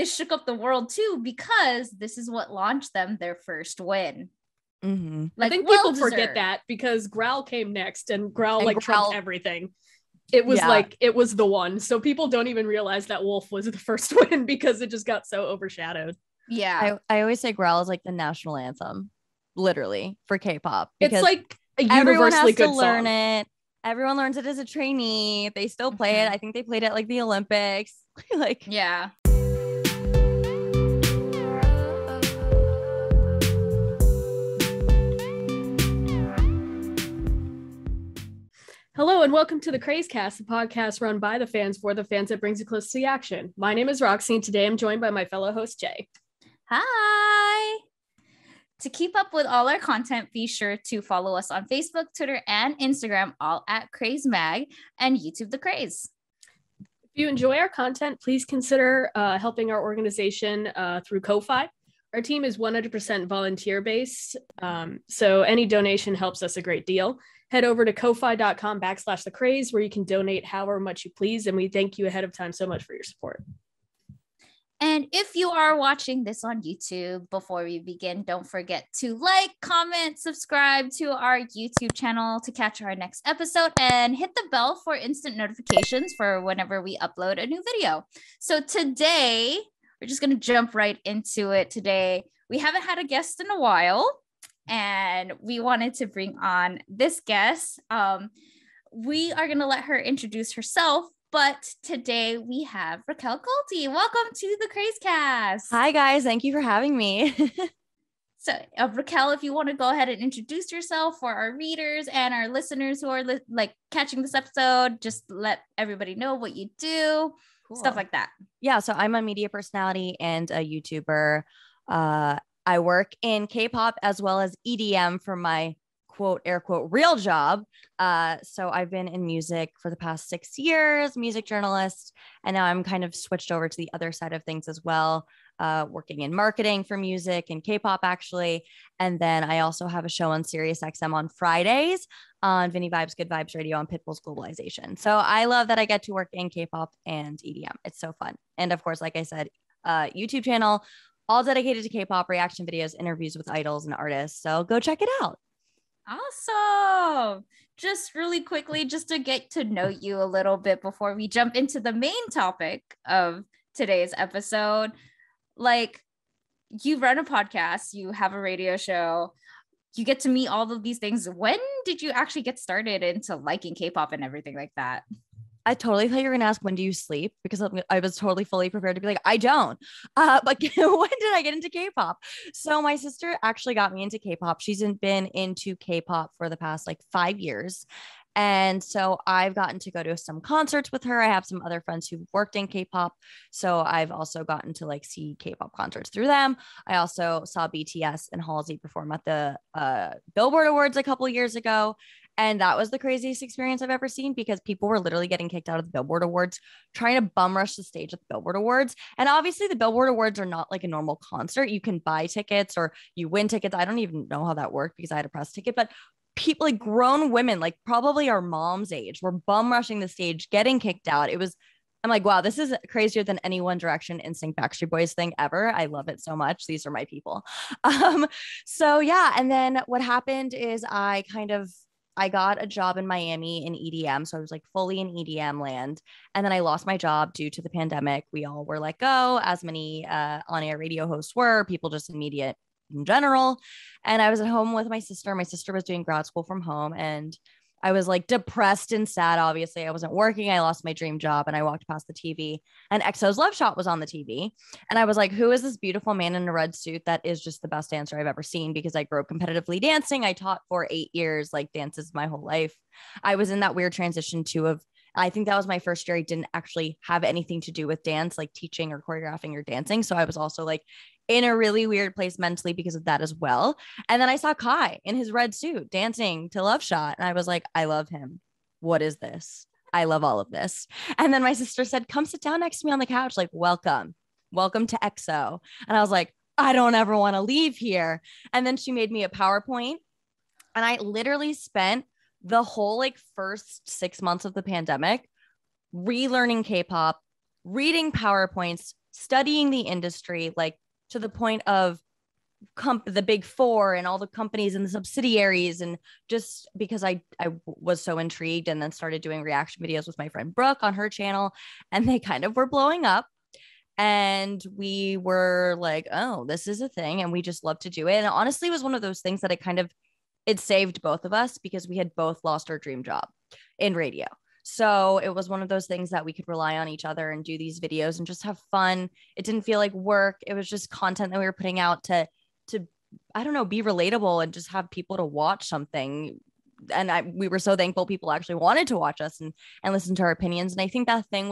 this shook up the world too, because this is what launched them their first win. Mm-hmm. I think people forget that because Growl came next, and Growl trumped everything. It was it was the one. So people don't even realize that Wolf was the first win because it just got so overshadowed. Yeah. I always say Growl is like the national anthem, literally, for K-pop. It's like a universally good song. Learn it. Everyone learns it as a trainee. They still play it. I think they played it like the Olympics. Yeah. Hello and welcome to the Crazecast, the podcast run by the fans for the fans that brings you close to the action. My name is Roxy, and today I'm joined by my fellow host, Jay. Hi! To keep up with all our content, be sure to follow us on Facebook, Twitter, and Instagram, all at Craze Mag, and YouTube The Craze. If you enjoy our content, please consider helping our organization through Ko-Fi. Our team is 100% volunteer-based, so any donation helps us a great deal. Head over to ko-fi.com/thecraze where you can donate however much you please, and we thank you ahead of time so much for your support. And if you are watching this on YouTube, before we begin, don't forget to like, comment, subscribe to our YouTube channel to catch our next episode, and hit the bell for instant notifications for whenever we upload a new video. So today, we're just going to jump right into it. Today, we haven't had a guest in a while, and we wanted to bring on this guest. We are going to let her introduce herself. But today we have Racquel Goldy. Welcome to the Crazecast. Hi, guys. Thank you for having me. So, Racquel, if you want to go ahead and introduce yourself for our readers and our listeners who are catching this episode, just let everybody know what you do, stuff like that. Yeah, so I'm a media personality and a YouTuber. I work in K-pop as well as EDM for my quote, air quote, real job. So I've been in music for the past 6 years, music journalist, and now I'm kind of switched over to the other side of things as well, working in marketing for music and K-pop actually. And then I also have a show on Sirius XM on Fridays on Vinny Vibes, Good Vibes Radio on Pitbull's Globalization. So I love that I get to work in K-pop and EDM. It's so fun. And of course, like I said, YouTube channel, all dedicated to K-pop, reaction videos, interviews with idols and artists. So go check it out. Awesome. Just really quickly, just to get to know you a little bit before we jump into the main topic of today's episode. Like, you run a podcast, you have a radio show, you get to meet all of these things. When did you actually get started into liking K-pop and everything like that? I totally thought you were going to ask, when do you sleep? Because I was totally fully prepared to be like, I don't. But when did I get into K-pop? So my sister actually got me into K-pop. She's been into K-pop for the past 5 years. And so I've gotten to go to some concerts with her. I have some other friends who've worked in K-pop. So I've also gotten to see K-pop concerts through them. I also saw BTS and Halsey perform at the Billboard Awards a couple years ago. And that was the craziest experience I've ever seen, because people were literally getting kicked out of the Billboard Awards, trying to bum rush the stage at the Billboard Awards. And obviously the Billboard Awards are not like a normal concert. You can buy tickets or you win tickets. I don't even know how that worked because I had a press ticket, but people, grown women, probably our mom's age, were bum rushing the stage, getting kicked out. I'm like, wow, this is crazier than any One Direction, NSYNC, Backstreet Boys thing ever. I love it so much. These are my people. So yeah. And then what happened is I got a job in Miami in EDM. So I was fully in EDM land. And then I lost my job due to the pandemic. We all were let go, as many on-air radio hosts were, people just in media in general. And I was at home with my sister. My sister was doing grad school from home. And I was depressed and sad. Obviously, I wasn't working. I lost my dream job, and I walked past the TV, and EXO's Love Shot was on the TV. And I was like, who is this beautiful man in a red suit that is just the best dancer I've ever seen? Because I grew up competitively dancing. I taught for 8 years, dances my whole life. I was in that weird transition too I think that was my first year I didn't actually have anything to do with dance, teaching or choreographing or dancing. So I was also in a really weird place mentally because of that as well. And then I saw Kai in his red suit dancing to Love Shot. And I was like, I love him. What is this? I love all of this. And then my sister said, come sit down next to me on the couch. Welcome to EXO. And I was like, I don't ever want to leave here. And then she made me a PowerPoint, and I literally spent the whole first 6 months of the pandemic relearning K-pop, reading PowerPoints, studying the industry, like to the point of the big four and all the companies and the subsidiaries, and just because I was so intrigued, and then started doing reaction videos with my friend Brooke on her channel, and they kind of were blowing up, and we were like, oh, this is a thing, and we just love to do it. And honestly, it was one of those things that it saved both of us, because we had both lost our dream job in radio. So it was one of those things that we could rely on each other and do these videos and just have fun. It didn't feel like work. It was just content that we were putting out to I don't know, be relatable and just have people to watch something. And we were so thankful people actually wanted to watch us and listen to our opinions. And I think the thing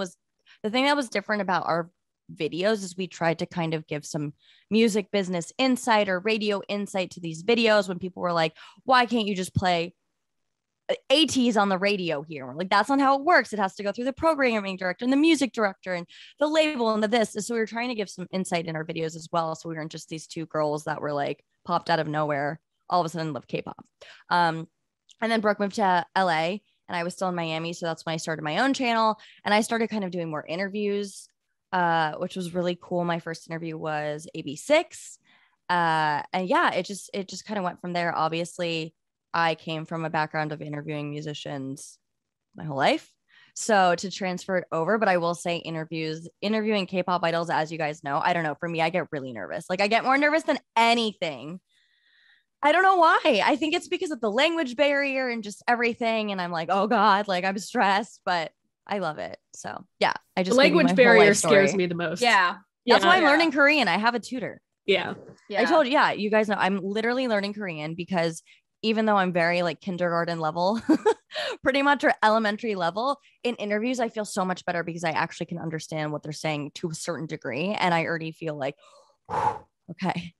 that was different about our videos is we tried to kind of give some music business insight or radio insight to these videos, when people were like, why can't you just play ATs on the radio here? We're like, that's not how it works. It has to go through the programming director and the music director and the label and the this. So we were trying to give some insight in our videos as well. So we weren't just these two girls that were like popped out of nowhere, all of a sudden love K-pop. And then Brooke moved to LA and I was still in Miami. So that's when I started my own channel, and I started kind of doing more interviews, which was really cool. My first interview was AB6. And yeah, it just kind of went from there. Obviously, I came from a background of interviewing musicians my whole life. So to transfer it over, but I will say interviewing K-pop idols, as you guys know, I don't know, for me, I get really nervous. Like I get more nervous than anything. I don't know why. I think it's because of the language barrier and just everything. And I'm like, oh God, like I'm stressed, but I love it. So yeah, I just the language barrier scares me the most. Yeah. That's why I'm learning Korean. I have a tutor. Yeah. I told you, yeah, you guys know I'm literally learning Korean because even though I'm very like kindergarten level, pretty much, or elementary level, in interviews, I feel so much better because I actually can understand what they're saying to a certain degree. And I already feel like, okay,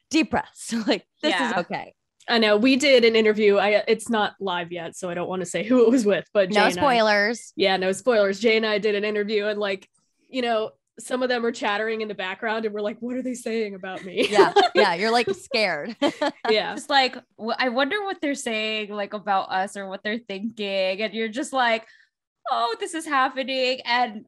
deep breaths. Like this is okay. I know we did an interview. It's not live yet, so I don't want to say who it was with, but no spoilers. No spoilers. Jay and I did an interview, and like, you know, some of them are chattering in the background and we're like, what are they saying about me? Yeah. You're like scared. Yeah. Just like, I wonder what they're saying like about us or what they're thinking. And you're just like, oh, this is happening. And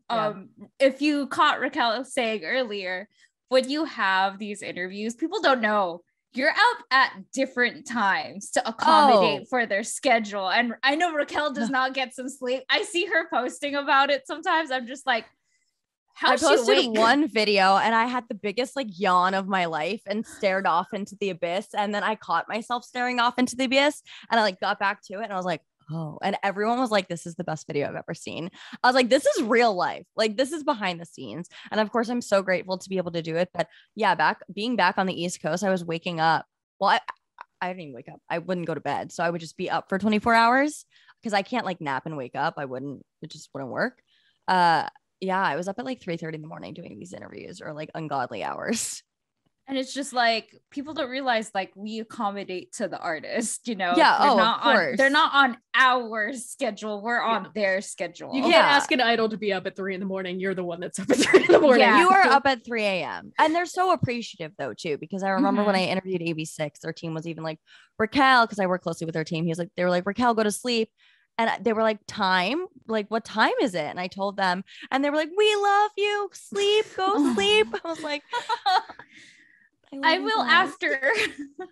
if you caught Racquel saying earlier, when you have these interviews, people don't know. You're up at different times to accommodate for their schedule. And I know Racquel does not get some sleep. I see her posting about it sometimes. I'm just like, I posted one video and I had the biggest like yawn of my life and stared off into the abyss. And then I caught myself staring off into the abyss and I like got back to it and I was like, oh, and everyone was like, this is the best video I've ever seen. I was like, this is real life. Like this is behind the scenes. And of course, I'm so grateful to be able to do it. But yeah, being back on the East Coast, I was waking up. Well, I didn't even wake up. I wouldn't go to bed. So I would just be up for 24 hours because I can't like nap and wake up. It just wouldn't work. Yeah, I was up at like 3:30 in the morning doing these interviews or like ungodly hours. And it's just like people don't realize like we accommodate to the artist, you know. Yeah, they're not on our schedule. We're on their schedule. You can't ask an idol to be up at 3 in the morning. You're the one that's up at 3 in the morning. Yeah, you are up at 3 a.m. And they're so appreciative though too, because I remember when I interviewed AB6, their team was even like, Racquel, because I work closely with their team. They were like, Racquel, go to sleep. And they were like, time? Like, what time is it? And I told them, and they were like, we love you. Sleep, go sleep. I was like, I will after.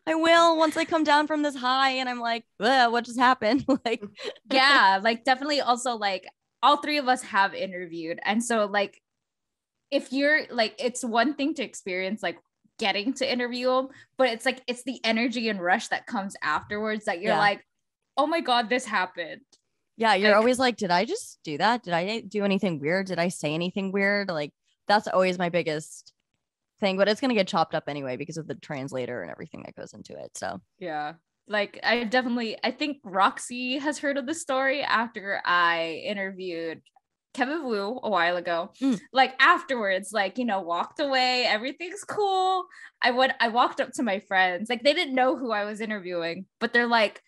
I will once I come down from this high. And I'm like, what just happened? Like, yeah, like definitely also like all three of us have interviewed. And so like, if you're like, it's one thing to experience like getting to interview them, but it's like, it's the energy and rush that comes afterwards that you're like, oh my God, this happened. Yeah, you're always like, did I just do that? Did I do anything weird? Did I say anything weird? Like, that's always my biggest thing, but it's going to get chopped up anyway because of the translator and everything that goes into it. So, yeah, like I think Roxy has heard of the story after I interviewed Kevin Wu a while ago. Like afterwards, like, you know, walked away, everything's cool. I walked up to my friends, like they didn't know who I was interviewing, but they're like,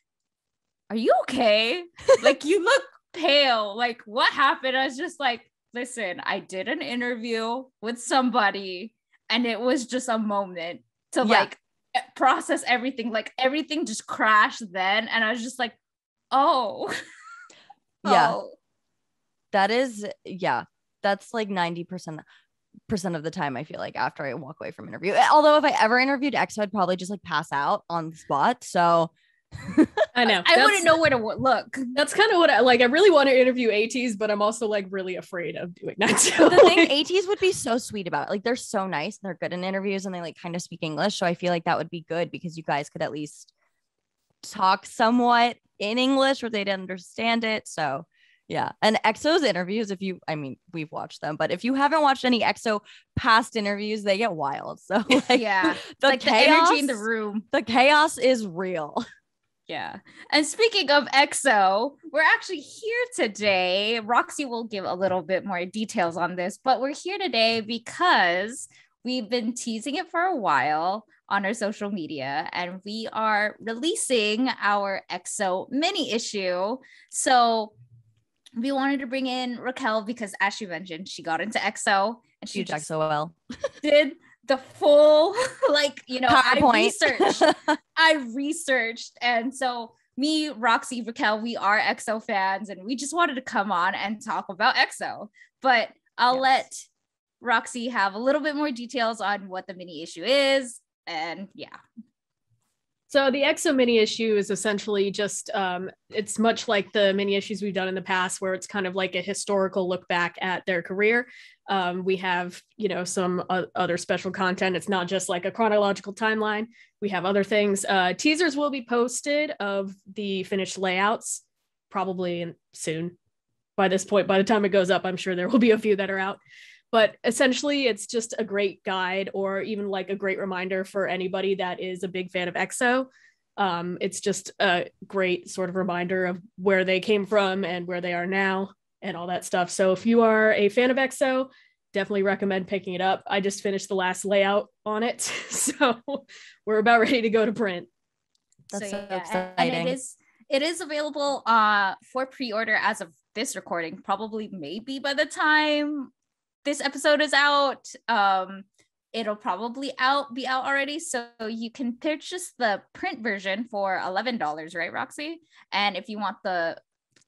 are you okay? Like you look pale. Like what happened? I was just like, listen, I did an interview with somebody and it was just a moment to like process everything. Like everything just crashed then. And I was just like, oh. Yeah. That is, that's like 90%. of the time, I feel like, after I walk away from interview. Although if I ever interviewed EXO, I'd probably just like pass out on the spot. So I know. I wouldn't know where to look. That's kind of what I like. I really want to interview ATs, but I'm also like really afraid of doing that too. But the thing, ATs would be so sweet about it. Like they're so nice and they're good in interviews and they like kind of speak English. So I feel like that would be good because you guys could at least talk somewhat in English or they'd understand it. So yeah. And EXO's interviews, we've watched them, but if you haven't watched any EXO past interviews, they get wild. So like, yeah, the like chaos, the energy in the room. The chaos is real. Yeah. And speaking of EXO, we're actually here today. Roxy will give a little bit more details on this, but we're here today because we've been teasing it for a while on our social media and we are releasing our EXO mini issue. So we wanted to bring in Racquel because, as she mentioned, she got into EXO and she Huge EXO did the full PowerPoint. I researched and so me, Roxy, Racquel, we are EXO fans and we just wanted to come on and talk about EXO, but I'll let Roxy have a little bit more details on what the mini issue is. And yeah, so the EXO mini issue is essentially just it's much like the mini issues we've done in the past where it's kind of like a historical look back at their career. We have, some other special content. It's not just like a chronological timeline. We have other things. Teasers will be posted of the finished layouts probably soon. By this point, by the time it goes up, I'm sure there will be a few that are out. But essentially, it's just a great guide or even like a great reminder for anybody that is a big fan of EXO. It's just a great sort of reminder of where they came from and where they are now and all that stuff. So if you are a fan of EXO, definitely recommend picking it up. I just finished the last layout on it. So we're about ready to go to print. That's so exciting. And it is available for pre-order as of this recording, probably maybe by the time this episode is out, it'll probably be out already. So you can purchase the print version for $11, right, Roxy? And if you want the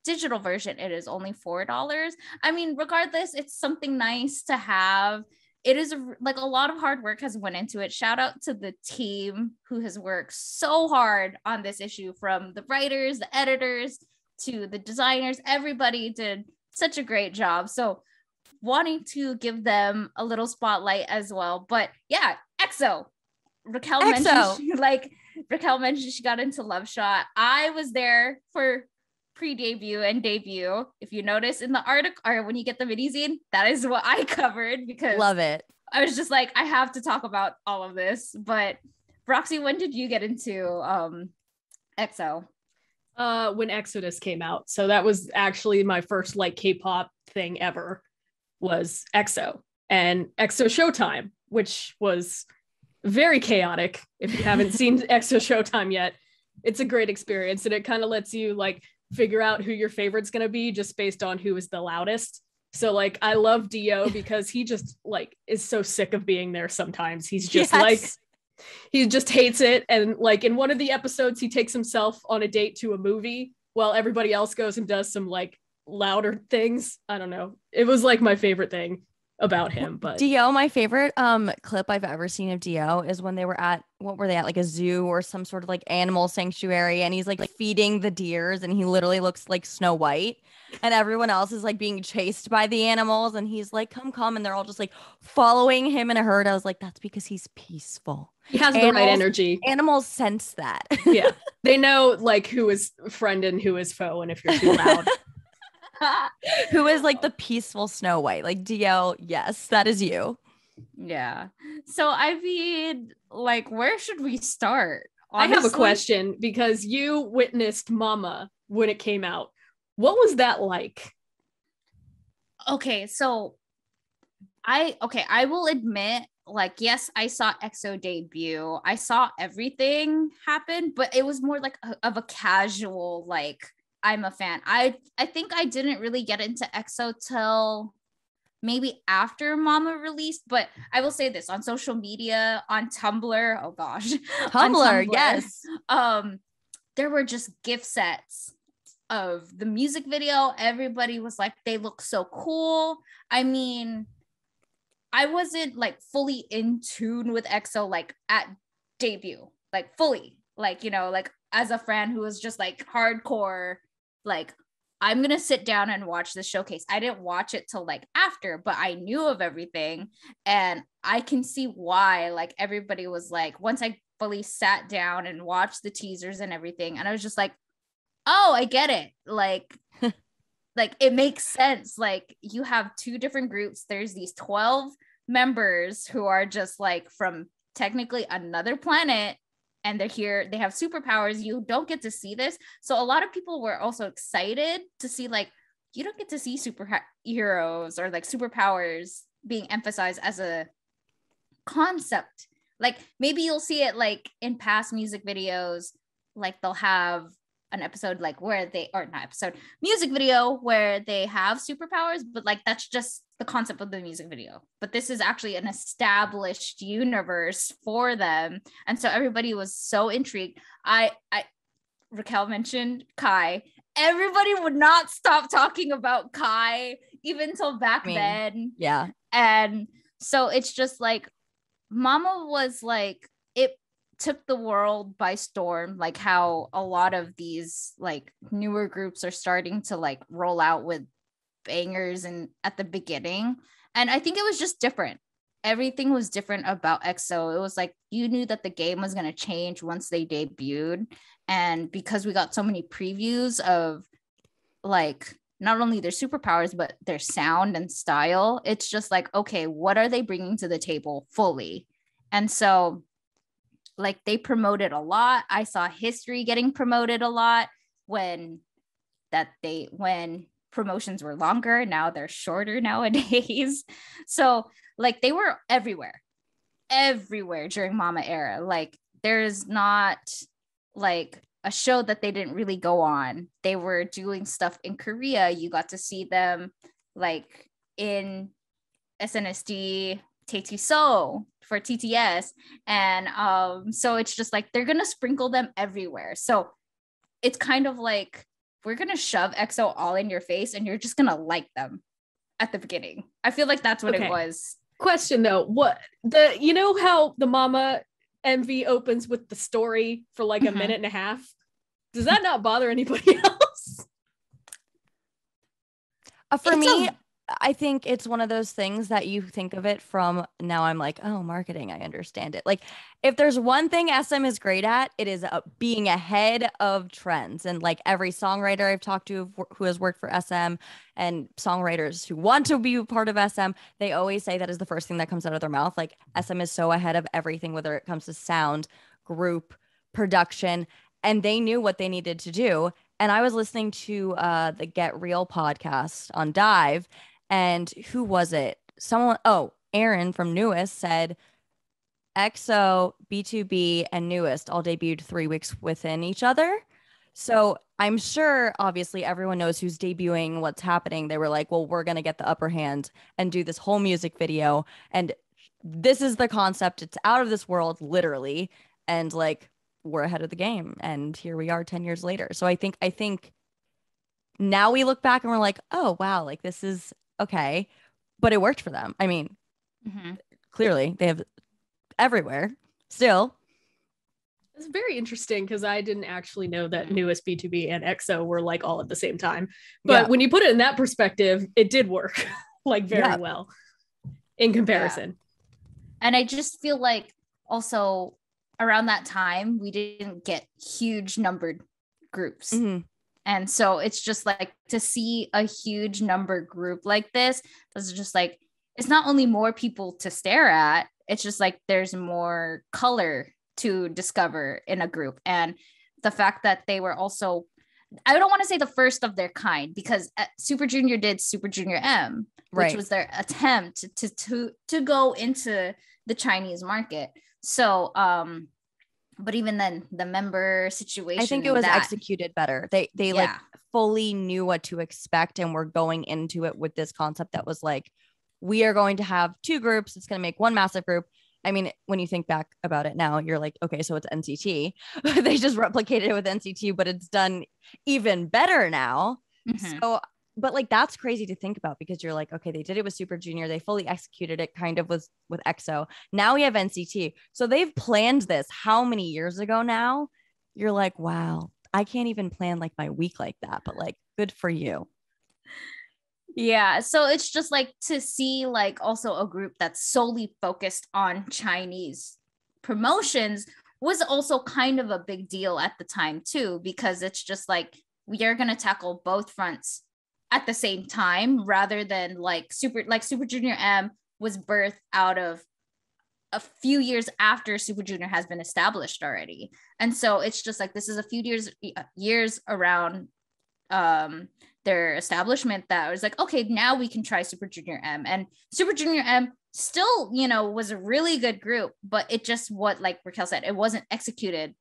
digital version, it is only $4. I mean, regardless, it's something nice to have. It is like a lot of hard work has went into it. Shout out to the team who has worked so hard on this issue, from the writers, the editors, to the designers. Everybody did such a great job. So wanting to give them a little spotlight as well. But yeah, EXO. Racquel mentioned she got into Love Shot. I was there for pre-debut and debut. If you notice in the article or when you get the mini-zine, that is what I covered because love it. I was just like, I have to talk about all of this. But Roxy, when did you get into EXO? When Exodus came out. So that was actually my first like K-pop thing ever. Was EXO and EXO Showtime, which was very chaotic. If you haven't seen EXO Showtime yet, it's a great experience and it kind of lets you like figure out who your favorite's going to be just based on who is the loudest. So like I love Dio because he just like is so sick of being there sometimes. He's just like he just hates it, and like in one of the episodes he takes himself on a date to a movie while everybody else goes and does some like louder things. I don't know. It was like my favorite thing about him. But Dio, my favorite clip I've ever seen of Dio is when they were at, what were they at, like a zoo or some sort of like animal sanctuary, and he's like feeding the deers and he literally looks like Snow White and everyone else is like being chased by the animals and he's like come, and they're all just like following him in a herd. I was like, that's because he's peaceful. He has the right energy. Animals sense that. Yeah, they know like who is friend and who is foe, and if you're too loud. Who is like the peaceful Snow White? Like Dio, yes, that is you. Yeah. So I mean, like, where should we start? Honestly, I have a question because you witnessed Mama when it came out. What was that like? Okay, so I will admit, like, yes, I saw EXO debut. I saw everything happen, but it was more like of a casual, like, I'm a fan. I think I didn't really get into EXO till maybe after Mama released, but I will say this, on social media, on Tumblr, oh gosh. Tumblr, yes. There were just gift sets of the music video. Everybody was like, they look so cool. I mean, I wasn't like fully in tune with EXO like at debut, like fully, like, you know, like as a fan who was just like hardcore, like I'm gonna sit down and watch the showcase. I didn't watch it till like after, but I knew of everything, and I can see why like everybody was like, once I fully sat down and watched the teasers and everything, and I was just like, oh, I get it. Like it makes sense. Like you have two different groups. There's these 12 members who are just like from technically another planet, and they're here. They have superpowers. You don't get to see this. So a lot of people were also excited to see, like, you don't get to see superheroes or like superpowers being emphasized as a concept. Like maybe you'll see it like in past music videos, like they'll have an episode like where they, or not episode, music video where they have superpowers, but like that's just the concept of the music video. But this is actually an established universe for them, and so everybody was so intrigued. Racquel mentioned Kai. Everybody would not stop talking about Kai even till back then. Yeah. And so it's just like Mama was like, it took the world by storm, like how a lot of these like newer groups are starting to like roll out with bangers and at the beginning. And I think it was just different. Everything was different about EXO. It was like you knew that the game was going to change once they debuted, and because we got so many previews of like not only their superpowers but their sound and style, it's just like, okay, what are they bringing to the table fully? And so like they promoted a lot. I saw history getting promoted a lot when promotions were longer. Now they're shorter nowadays. So like they were everywhere during Mama era. Like there's not like a show that they didn't really go on. They were doing stuff in Korea. You got to see them like in SNSD So for TTS. And so it's just like they're gonna sprinkle them everywhere. So it's kind of like we're gonna shove EXO all in your face and you're just gonna like them at the beginning. I feel like that's what it was. Question though, you know how the Mama MV opens with the story for like a minute and a half? Does that not bother anybody else? For me, I think it's one of those things that you think of it from now. I'm like, oh, marketing, I understand it. Like if there's one thing SM is great at, it is being ahead of trends. And like every songwriter I've talked to who has worked for SM and songwriters who want to be part of SM, they always say that is the first thing that comes out of their mouth. Like SM is so ahead of everything, whether it comes to sound, group, production, and they knew what they needed to do. And I was listening to the Get Real podcast on Dive. And who was it? Aaron from Newest said EXO, B2B, and Newest all debuted 3 weeks within each other. So I'm sure, obviously, everyone knows who's debuting, what's happening. They were like, well, we're going to get the upper hand and do this whole music video. And this is the concept. It's out of this world, literally. And like, we're ahead of the game. And here we are 10 years later. So I think now we look back and we're like, oh, wow, like this is okay, but it worked for them. I mean, clearly they have everywhere still. It's very interesting because I didn't actually know that Newest, B2B, and EXO were like all at the same time. But when you put it in that perspective, it did work like very well in comparison. Yeah. And I just feel like also around that time, we didn't get huge numbered groups. And so it's just like to see a huge number group like this is just like, it's not only more people to stare at, it's just like there's more color to discover in a group. And the fact that they were also, I don't want to say the first of their kind, because Super Junior did Super Junior M, which was their attempt to go into the Chinese market. So, but even then, the member situation, I think it was executed better. They like fully knew what to expect and were going into it with this concept that was like, we are going to have 2 groups. It's going to make one massive group. I mean, when you think back about it now, you're like, okay, so it's NCT. They just replicated it with NCT, but it's done even better now. So but like that's crazy to think about because you're like, okay, they did it with Super Junior, they fully executed it kind of with EXO. Now we have NCT. So they've planned this how many years ago now? You're like, wow, I can't even plan like my week like that, but like good for you. Yeah, so it's just like to see like also a group that's solely focused on Chinese promotions was also kind of a big deal at the time too, because it's just like we are going to tackle both fronts at the same time rather than like Super Junior M was birthed out of a few years after Super Junior has been established already. And so it's just like this is a few years around their establishment that was like, okay, now we can try Super Junior M. And Super Junior M still, was a really good group, but it just, what like Racquel said, it wasn't executed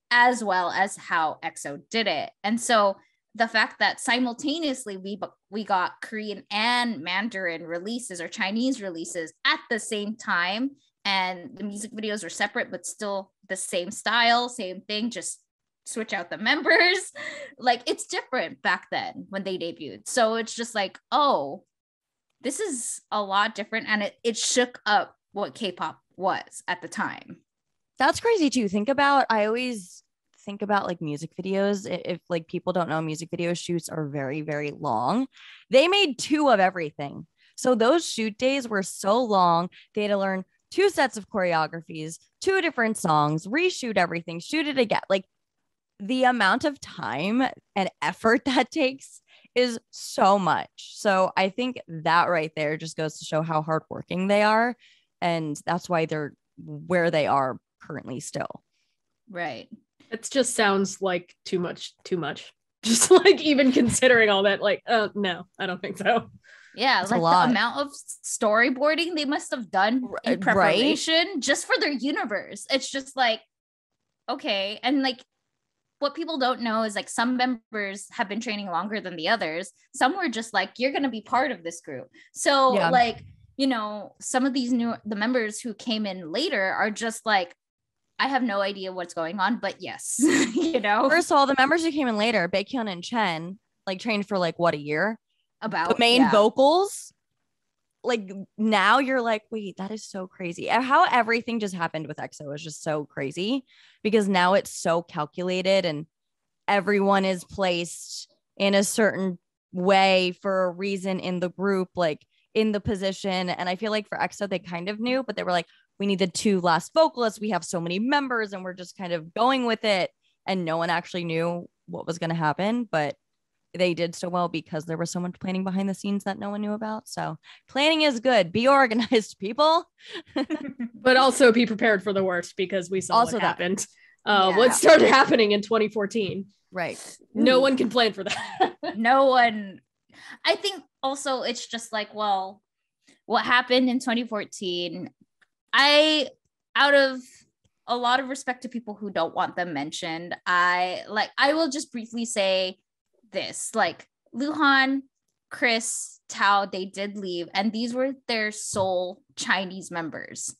as well as how EXO did it. And so the fact that simultaneously we got Korean and Mandarin releases or Chinese releases at the same time, and the music videos are separate but still the same style, same thing, just switch out the members. Like it's different back then when they debuted. So it's just like, oh, this is a lot different, and it shook up what K-pop was at the time. That's crazy too. I always think about like music videos. If like people don't know, music video shoots are very, very long. They made 2 of everything. So those shoot days were so long. They had to learn 2 sets of choreographies, 2 different songs, reshoot everything, shoot it again. Like the amount of time and effort that takes is so much. So I think that right there just goes to show how hardworking they are. And that's why they're where they are currently still. Right. It just sounds like too much. Just like even considering all that, like, no, I don't think so. Yeah, It's like the amount of storyboarding they must have done in preparation just for their universe. It's just like, okay. And like what people don't know is like some members have been training longer than the others. Some were just like, you're going to be part of this group. So like, some of these the members who came in later are just like, I have no idea what's going on, but yes, First of all, the members who came in later, Baekhyun and Chen, like trained for like what, a year? About the main vocals. Like now you're like, wait, that is so crazy. How everything just happened with EXO is just so crazy because now it's so calculated and everyone is placed in a certain way for a reason in the group, like in the position. And I feel like for EXO, they kind of knew, but they were like, we need the 2 last vocalists. We have so many members and we're just kind of going with it. And no one actually knew what was going to happen, but they did so well because there was so much planning behind the scenes that no one knew about. So planning is good. Be organized, people. But also be prepared for the worst because we saw also what happened. What started happening in 2014. Right. No one can plan for that. No one. I think also it's just like, well, what happened in 2014, out of a lot of respect to people who don't want them mentioned, I will just briefly say this, like Luhan, Chris, Tao, they did leave, and these were their sole Chinese members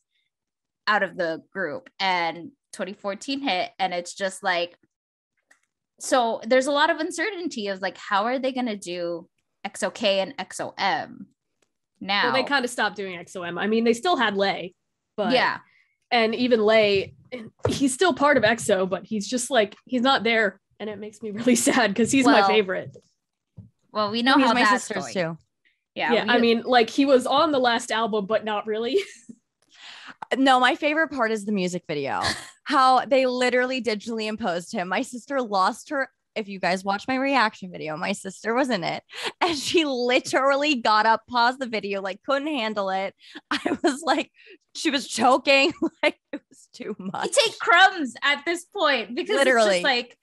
out of the group, and 2014 hit, and it's just like, so there's a lot of uncertainty of like, how are they going to do EXO-K and EXO-M now? Well, they kind of stopped doing EXO-M. I mean, they still had Lay, but and even Lay, he's still part of EXO, but he's just like, he's not there. And it makes me really sad because he's my favorite. Well, we know how my that's sisters going. Too. Yeah. I mean, like he was on the last album, but not really. No, my favorite part is the music video. How they literally digitally imposed him. My sister lost her. If you guys watch my reaction video, my sister was in it and she literally got up, paused the video, like couldn't handle it. I was like, she was choking. Like it was too much. He take crumbs at this point because literally. It's just like,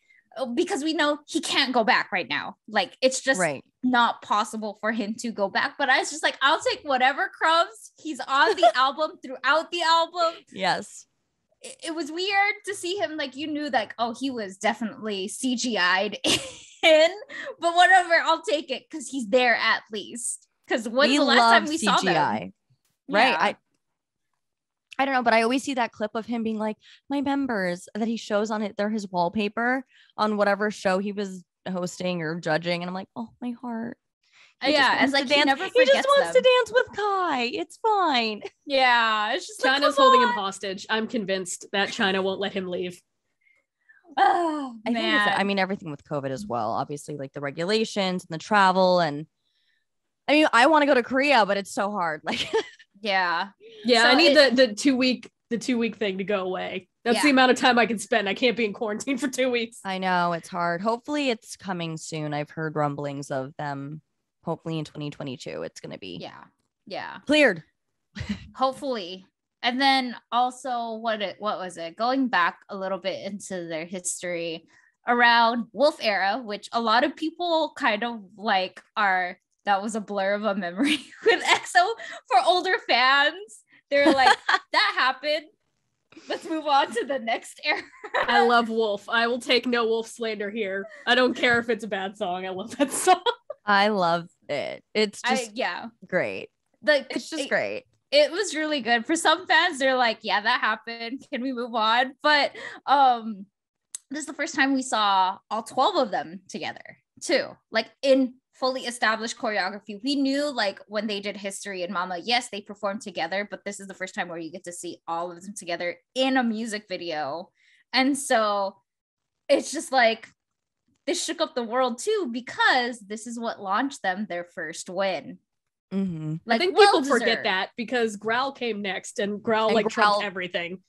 because we know he can't go back right now. Like it's just not possible for him to go back. But I was just like, I'll take whatever crumbs. He's on the album throughout the album. Yes. It was weird to see him, like you knew like, oh, he was definitely CGI'd in, but whatever, I'll take it because he's there at least. Because when's the last time we saw them? Right. Yeah. I don't know, but I always see that clip of him being like, my members, that he shows on it. They're his wallpaper on whatever show he was hosting or judging. And I'm like, oh, my heart. It's like he never He forgets just wants them. to dance with Kai. It's fine. Yeah, it's just like, China's come holding him on. hostage. I'm convinced that China won't let him leave. Oh, I think it's, I mean, everything with COVID as well. Obviously, like the regulations and the travel. And I mean, I want to go to Korea, but it's so hard. Like, yeah. Yeah, So I need the 2 week thing to go away. That's the amount of time I can spend. I can't be in quarantine for 2 weeks. I know it's hard. Hopefully it's coming soon. I've heard rumblings of them. Hopefully in 2022, it's going to be cleared. Hopefully. And then also what was it? Going back a little bit into their history around Wolf era, which a lot of people kind of like that was a blur of a memory with EXO for older fans. They're like, that happened. Let's move on to the next era. I love Wolf. I will take no Wolf slander here. I don't care if it's a bad song. I love that song. I love it. It's just great. It's just great. It was really good. For some fans, they're like, yeah, that happened. Can we move on? But this is the first time we saw all 12 of them together too, like in fully established choreography. We knew like when they did History and Mama, yes, they performed together, but this is the first time where you get to see all of them together in a music video. And so it's just like, this shook up the world too, because this is what launched them their first win. Mm-hmm. Like, I think people forget that because Growl came next and Growl trumped everything.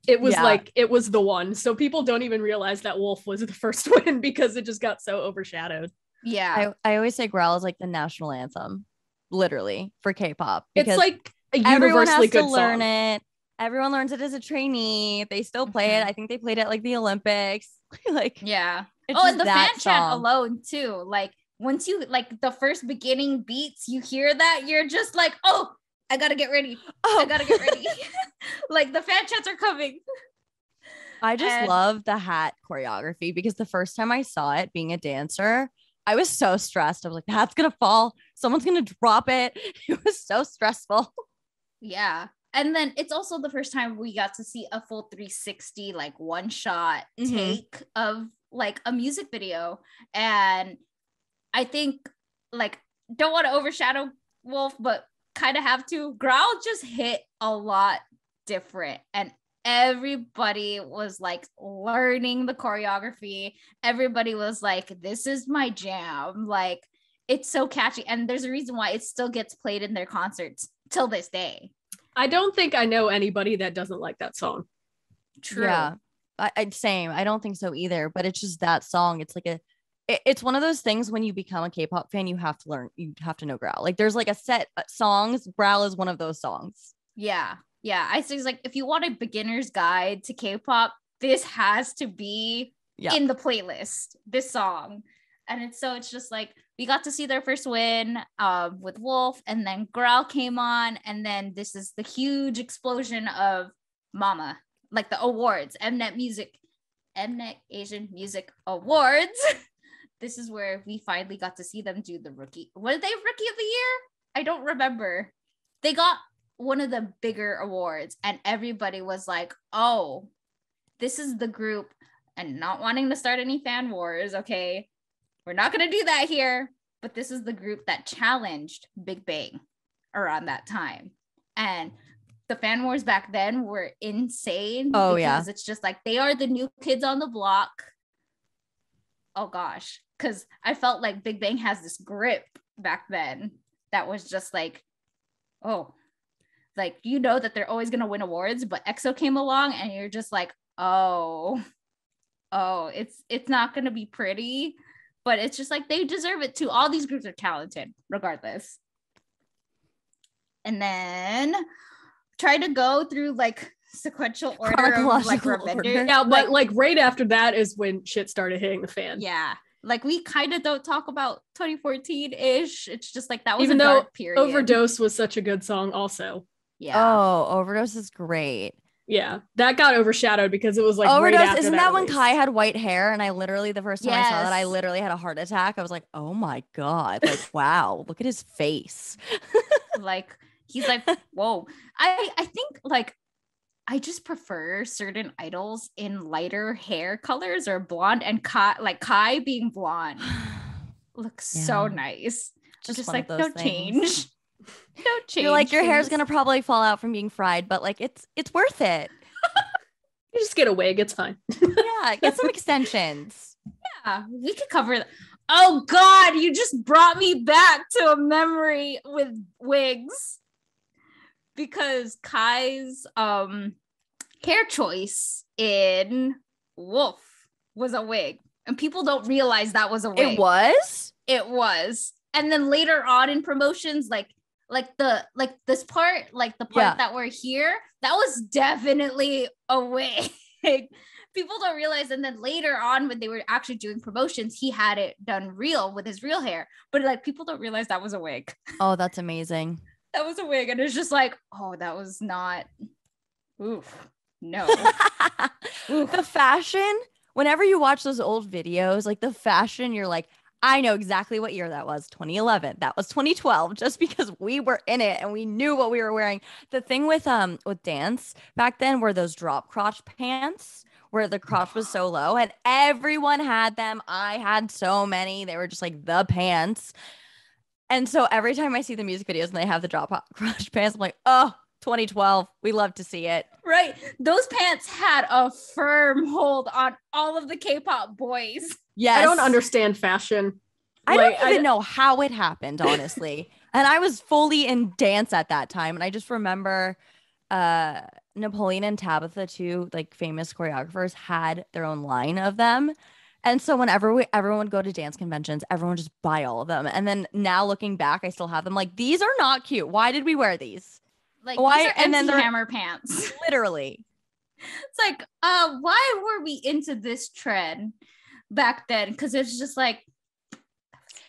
It was it was the one. So people don't even realize that Wolf was the first win because it just got so overshadowed. Yeah. I always say Growl is like the national anthem, literally, for K-pop. It's like a universally good song. Learn it. Everyone learns it as a trainee. They still play it. I think they played it like the Olympics. Like, yeah. And the fan chant alone too. Like, once you like the first beginning beats, you hear that, you're just like, oh, I gotta get ready. I gotta get ready. Like the fan chants are coming. I just love the hat choreography because the first time I saw it being a dancer, I was so stressed. I was like, the hat's gonna fall. Someone's gonna drop it. It was so stressful. Yeah. And then it's also the first time we got to see a full 360, like one shot take of like a music video. And I think like, don't want to overshadow Wolf, but kind of have to. Growl just hit a lot different. And everybody was like learning the choreography. Everybody was like, this is my jam. Like, it's so catchy. And there's a reason why it still gets played in their concerts till this day. I don't think I know anybody that doesn't like that song. True. Yeah, same. I don't think so either. But it's just that song. It's like it's one of those things when you become a K-pop fan, you have to know Growl. Like there's like a set songs. Growl is one of those songs. Yeah. I think like if you want a beginner's guide to K-pop, this has to be in the playlist. This song. And it's just like we got to see their first win with Wolf, and then Growl came on, and then this is the huge explosion of Mama, like the awards, Mnet Asian Music Awards. This is where we finally got to see them do the Rookie. Were they Rookie of the Year? I don't remember. They got one of the bigger awards, and everybody was like, oh, this is the group, and not wanting to start any fan wars, okay? We're not going to do that here, but this is the group that challenged Big Bang around that time. And the fan wars back then were insane. Oh, because it's just like, they are the new kids on the block. Oh, gosh. Because I felt like Big Bang has this grip back then that was just like, oh, like, you know that they're always going to win awards, but EXO came along and you're just like, oh, it's not going to be pretty. But it's just like they deserve it too. All these groups are talented, regardless. And then try to go through like sequential order of like Revender. Yeah, but like right after that is when shit started hitting the fan. Yeah. Like we kind of don't talk about 2014-ish. It's just like that was even a though dark period. Overdose was such a good song also. Yeah. Oh, Overdose is great. Yeah, that got overshadowed because it was like Overdose. Right after isn't that release. when Kai had white hair? And I literally, the first time I saw that, I literally had a heart attack. I was like, oh my God. Like, wow, look at his face. Like, he's like, whoa. I think like, I just prefer certain idols in lighter hair colors or blonde, and Kai being blonde looks so nice. Just one of like those no things. change. No change. You're like, your hair's please. gonna probably fall out from being fried, but like it's worth it. You just get a wig. It's fine. Yeah, get some extensions. Yeah, we could cover that. Oh God, you just brought me back to a memory with wigs. Because Kai's hair choice in Wolf was a wig. And people don't realize that was a wig. It was? It was. And then later on in promotions, like this part, like the part that we're here, that was definitely a wig. People don't realize. And then later on, when they were actually doing promotions, he had it done real with his real hair. But like people don't realize that was a wig. Oh, that's amazing. That was a wig. And it's just like, oh, that was not. Oof. No. Oof. The fashion, whenever you watch those old videos, like the fashion, you're like, I know exactly what year that was. 2011. That was 2012, just because we were in it and we knew what we were wearing. The thing with dance back then were those drop crotch pants where the crotch was so low and everyone had them. I had so many. They were just like the pants. And so every time I see the music videos and they have the drop crotch pants, I'm like, oh, 2012. We love to see it. Right. Those pants had a firm hold on all of the K-pop boys. Yes. I don't understand fashion. I don't even know how it happened, honestly. And I was fully in dance at that time. And I just remember Napoleon and Tabitha, two like famous choreographers, had their own line of them. And so whenever everyone would go to dance conventions, everyone would just buy all of them. And then now looking back, I still have them. Like, these are not cute. Why did we wear these? Like, why? These are and then MC Hammer pants. Literally. It's like, why were we into this trend back then? Because it's just like,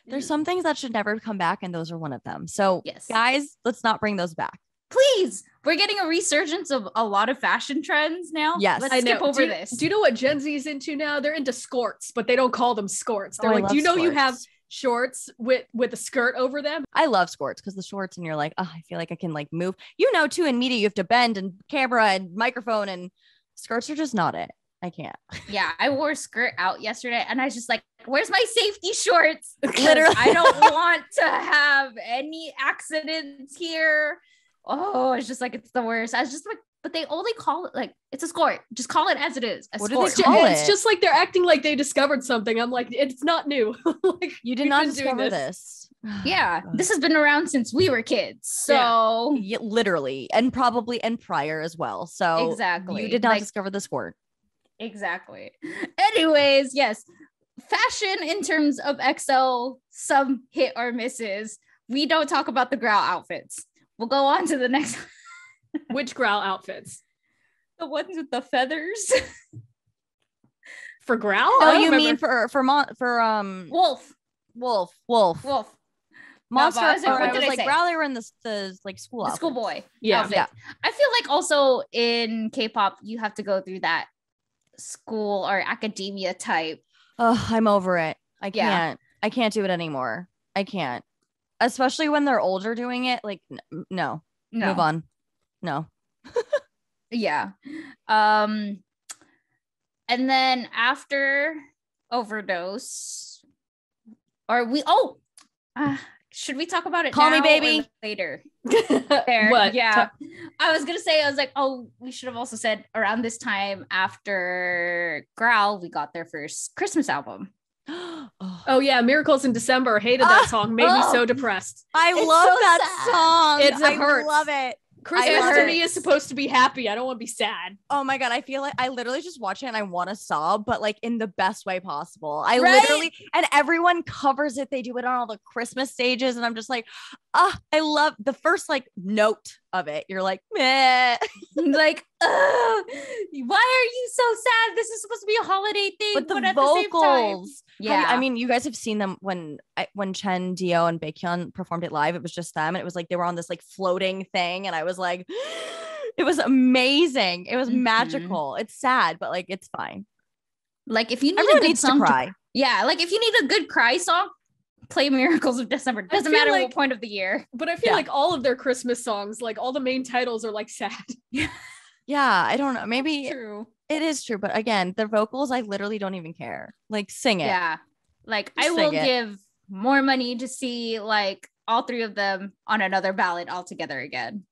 there's some things that should never come back, and those are one of them. So, yes, guys, let's not bring those back. Please. We're getting a resurgence of a lot of fashion trends now. Yes. Let's skip over this. Do you know what Gen Z is into now? They're into skirts, but they don't call them skirts. They're like, do you know you have shorts with a skirt over them? I love skirts because the shorts and you're like, oh, I feel like I can like move. You know, too, in media, you have to bend and camera and microphone, and skirts are just not it. I can't. Yeah, I wore a skirt out yesterday and I was just like, where's my safety shorts? Literally. I don't want to have any accidents here. Oh, it's just like, it's the worst. I was just like, but they only call it like, it's a skirt. Just call it as it is. What do they call it? It's just like they're acting like they discovered something. I'm like, it's not new. Like, you did not discover this. Yeah, this has been around since we were kids. So yeah, literally, and probably and prior as well. So exactly, you did not discover the squirt. Exactly. Anyways, yes, fashion in terms of EXO, some hit or misses. We don't talk about the growl outfits. We'll go on to the next. Which growl outfits? The ones with the feathers. For growl? Oh, you mean for Wolf. Monster. I was like growl. They were in the like school. The schoolboy. Yeah. Outfit. Yeah. I feel like also in K-pop you have to go through that school or academia type. Oh, I'm over it. I can't. I can't do it anymore. I can't. Especially when they're older doing it. Like, no. Move on. No. Yeah. And then after Overdose, should we talk about it Call now me baby later? There. What? Yeah. I was gonna say, I was like, oh, we should have also said around this time after Growl, we got their first Christmas album. Oh yeah, Miracles in December. Hated that song. Made me so depressed. I love so that song. It hurts. Love it. Christmas to me is supposed to be happy. I don't want to be sad. Oh my God. I feel like I literally just watch it and I want to sob, but like in the best way possible. Literally, and everyone covers it. They do it on all the Christmas stages. And I'm just like, I love the first like note of it. You're like, meh. Like, why are you so sad? This is supposed to be a holiday thing. But at vocals. The same time, yeah. I mean, you guys have seen them when Chen, Dio, and Baekhyun performed it live. It was just them. And it was like they were on this like floating thing. And I was like, it was amazing. It was magical. It's sad, but like it's fine. Like if you need Everyone a good needs song to cry. Like if you need a good cry song, play Miracles of December. Doesn't matter what point of the year. But I feel like all of their Christmas songs, like all the main titles are like sad. Yeah, I don't know. Maybe true. It is true, but again, the vocals, I literally don't even care. Like, sing it. Yeah, like Just I will give more money to see like all three of them on another ballot all together again.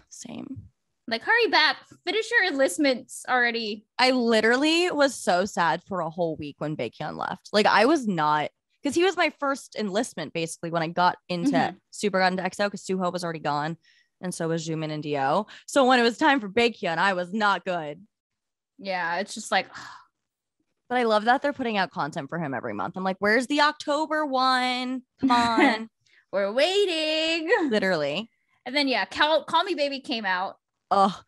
Same. Like, hurry back, finish your enlistments already. I literally was so sad for a whole week when Baekhyun left. Like, I was not, because he was my first enlistment basically when I got into Super got into EXO, because Suho was already gone, and so was Jimin and Dio. So when it was time for Baekhyun, I was not good. Yeah, it's just like, but I love that they're putting out content for him every month. I'm like, where's the October one? Come on. We're waiting. Literally. And then Call Me Baby came out. Oh,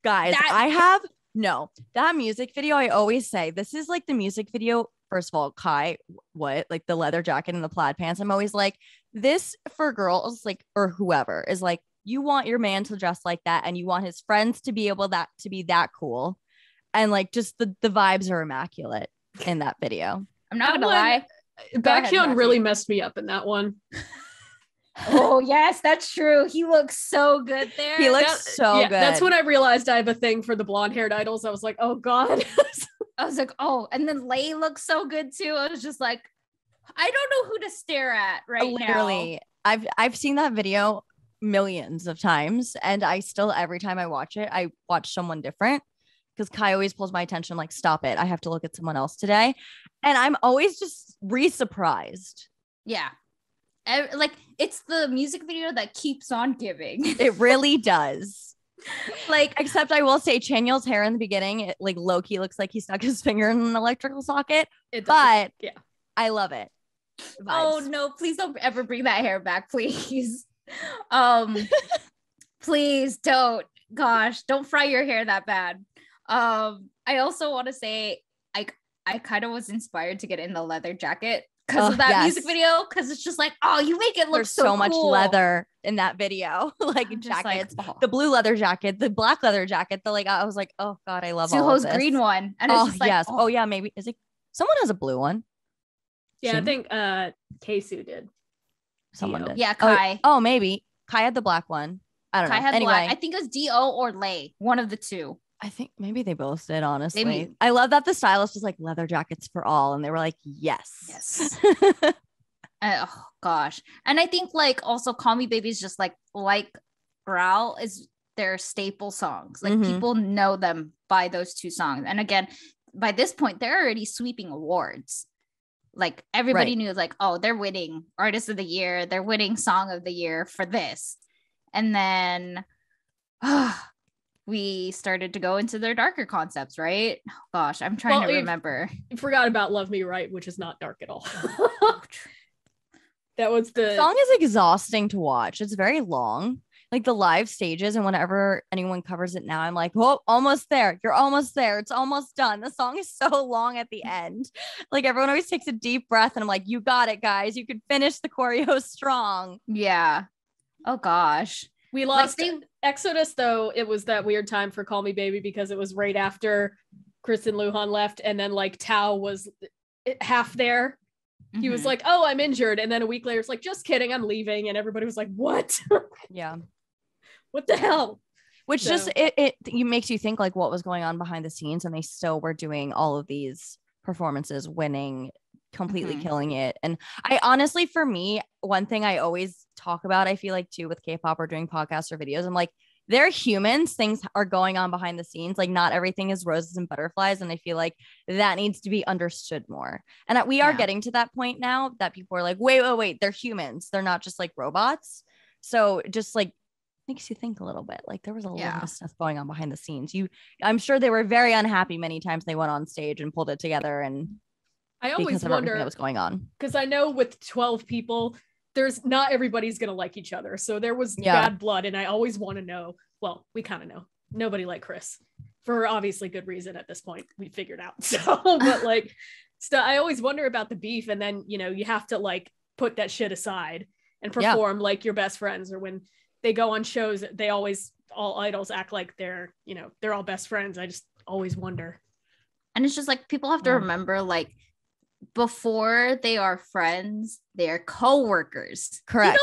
guys, that music video, I always say, this is like the music video. First of all, Kai, what? Like the leather jacket and the plaid pants. I'm always like, this for girls, like, or whoever is like, you want your man to dress like that, and you want his friends to be able to be that cool. And like, just the vibes are immaculate in that video. I'm not gonna lie. Baekhyun really messed me up in that one. Oh yes, that's true. He looks so good there. He looks so good. That's when I realized I have a thing for the blonde haired idols. I was like, oh god. I was like, oh, and then Lay looks so good too. I was just like, I don't know who to stare at Literally, now. I've seen that video millions of times, and I still, every time I watch it, I watch someone different, because Kai always pulls my attention. I'm like, stop it, I have to look at someone else today, and I'm always just re-surprised. Yeah. Like, it's the music video that keeps on giving. It really does. Like, except I will say Chanyeol's hair in the beginning, it like low-key looks like he stuck his finger in an electrical socket. But yeah, I love it. Vibes. Oh no, please don't ever bring that hair back, please. Please don't. Gosh, don't fry your hair that bad. I also want to say I kind of was inspired to get in the leather jacket because of that music video, because it's just like, oh, you make it look so cool. Much leather in that video. Like jackets, like, the blue leather jacket, the black leather jacket, the like, I was like, oh god, I love all of this. Green one, and it's just like, yes, oh yeah, maybe is it someone has a blue one? Yeah, I think Keisu did. Someone did. Yeah, Kai. Oh, maybe Kai had the black one. I don't know. Had black. I think it was Do or Lay, one of the two. I think maybe they both did, honestly. I love that the stylist was like, leather jackets for all, and they were like, yes. Oh gosh. And I think like also Call Me Baby is just like Growl is their staple songs. Like people know them by those two songs. And again, by this point, they're already sweeping awards. Like everybody knew like, oh, they're winning Artist of the Year. They're winning Song of the Year for this. And then we started to go into their darker concepts, right? Oh, gosh, I'm trying to remember. You forgot about Love Me Right, which is not dark at all. That was the song is exhausting to watch. It's very long. Like the live stages, and whenever anyone covers it now, I'm like, oh, almost there. You're almost there. It's almost done. The song is so long at the end. Like everyone always takes a deep breath, and I'm like, you got it, guys. You can finish the choreo strong. Yeah. Oh gosh. We lost Exodus, though. It was that weird time for Call Me Baby because it was right after Chris and Luhan left, and then like Tao was half there. He was like, oh, I'm injured. And then a week later, it's like, just kidding, I'm leaving. And everybody was like, what? Yeah. What the hell? Which just, it makes you think like what was going on behind the scenes. And they still were doing all of these performances, winning, completely killing it. And I honestly, for me, one thing I always talk about, I feel like too, with K-pop or doing podcasts or videos, I'm like, they're humans. Things are going on behind the scenes. Like not everything is roses and butterflies. And I feel like that needs to be understood more. And we are getting to that point now that people are like, wait, they're humans. They're not just like robots. So just like makes you think a little bit. Like there was a lot of stuff going on behind the scenes. I'm sure they were very unhappy many times they went on stage and pulled it together. And I always wonder what was going on. Because I know with 12 people, there's not everybody's gonna like each other, so there was bad blood, and I always want to know. Well, we kind of know nobody liked Chris for obviously good reason at this point. We figured out. So, but like, I always wonder about the beef, and then you have to like put that shit aside and perform like your best friends. Or when they go on shows, they always all idols act like they're all best friends. I just always wonder. And it's just like people have to remember like, before they are friends, they are co-workers. Correct.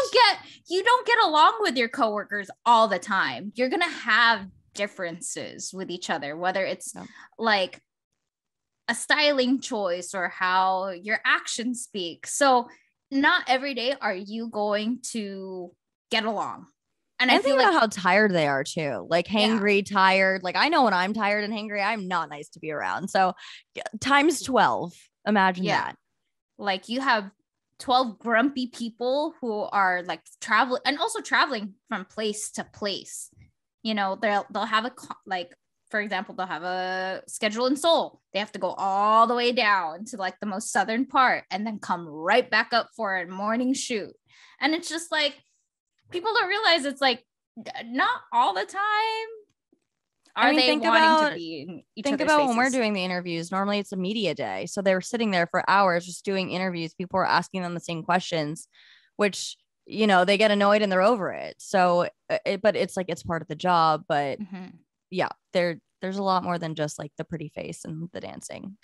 You don't get along with your co-workers all the time. You're gonna have differences with each other, whether it's like a styling choice or how your actions speak. So not every day are you going to get along. And I feel think like about how tired they are too. Like hangry, tired. Like I know when I'm tired and hangry, I'm not nice to be around. So times 12. Imagine that. Like you have 12 grumpy people who are like traveling and also traveling from place to place. You know, they'll have like, for example, they'll have a schedule in Seoul. They have to go all the way down to like the most southern part and then come right back up for a morning shoot. And it's just like, people don't realize it's like not all the time are they wanting to be in each other's Think about faces. when we're doing the interviews. Normally it's a media day. So they were sitting there for hours just doing interviews. People were asking them the same questions, which, you know, they get annoyed and they're over it. So, but it's like, it's part of the job. But yeah, there's a lot more than just like the pretty face and the dancing.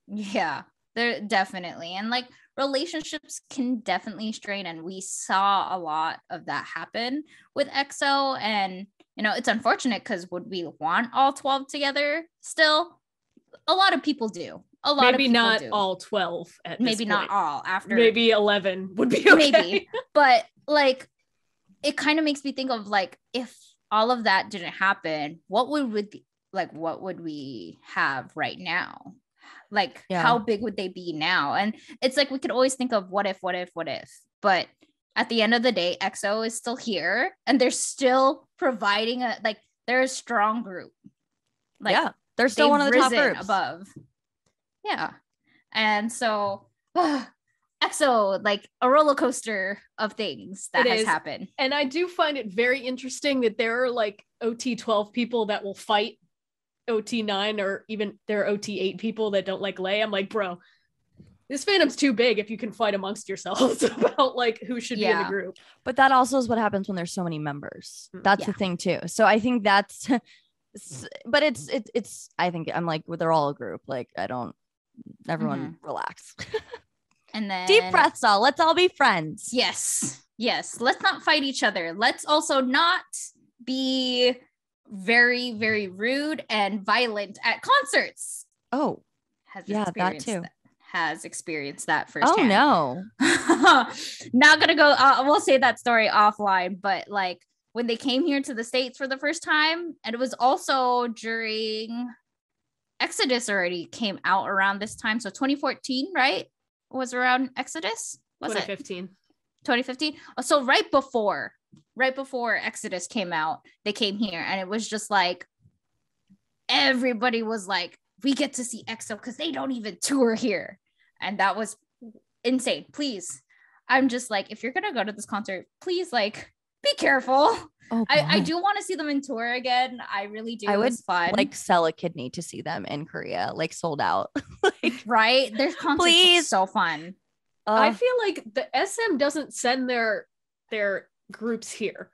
Yeah, there definitely. And like relationships can definitely strain. And we saw a lot of that happen with EXO. And, you know, it's unfortunate because would we want all 12 together still? A lot of people do. A lot maybe of people not do. all 12 at maybe this not point. all after. Maybe 11 would be okay. Maybe. But like, it kind of makes me think of like, if all of that didn't happen, what would we have right now? Like, how big would they be now? And it's like, we could always think of what if, but at the end of the day, EXO is still here and they're still providing they're a strong group. Like, yeah, they're still one of the top groups above. Yeah. And so EXO, like a roller coaster of things that has happened. And I do find it very interesting that there are like OT 12 people that will fight OT 9, or even there are OT 8 people that don't like Lay. I'm like, bro, this fandom's too big if you can fight amongst yourselves about like who should be in the group. But that also is what happens when there's so many members. That's the thing too. So I think that's but it's I think I'm like, well, they're all a group. Like everyone relax. And then deep breaths, all. Let's all be friends. Yes. Let's not fight each other. Let's also not be very, very rude and violent at concerts. Oh, that too. Has experienced that firsthand. Oh no. Not gonna go. We'll say that story offline. But like when they came here to the States for the first time, and it was also during Exodus already came out around this time. So 2014, right? Was around Exodus? Was 2015. it 2015? So right before Exodus came out, they came here, and it was just like everybody was like, we get to see EXO because they don't even tour here. And that was insane. Please. I'm just like, if you're gonna go to this concert, please like be careful. Oh, I do want to see them in tour again. I really do. I would fun. like sell a kidney to see them in Korea, like sold out. Like, right? Their concerts so fun. I feel like the SM doesn't send their groups here,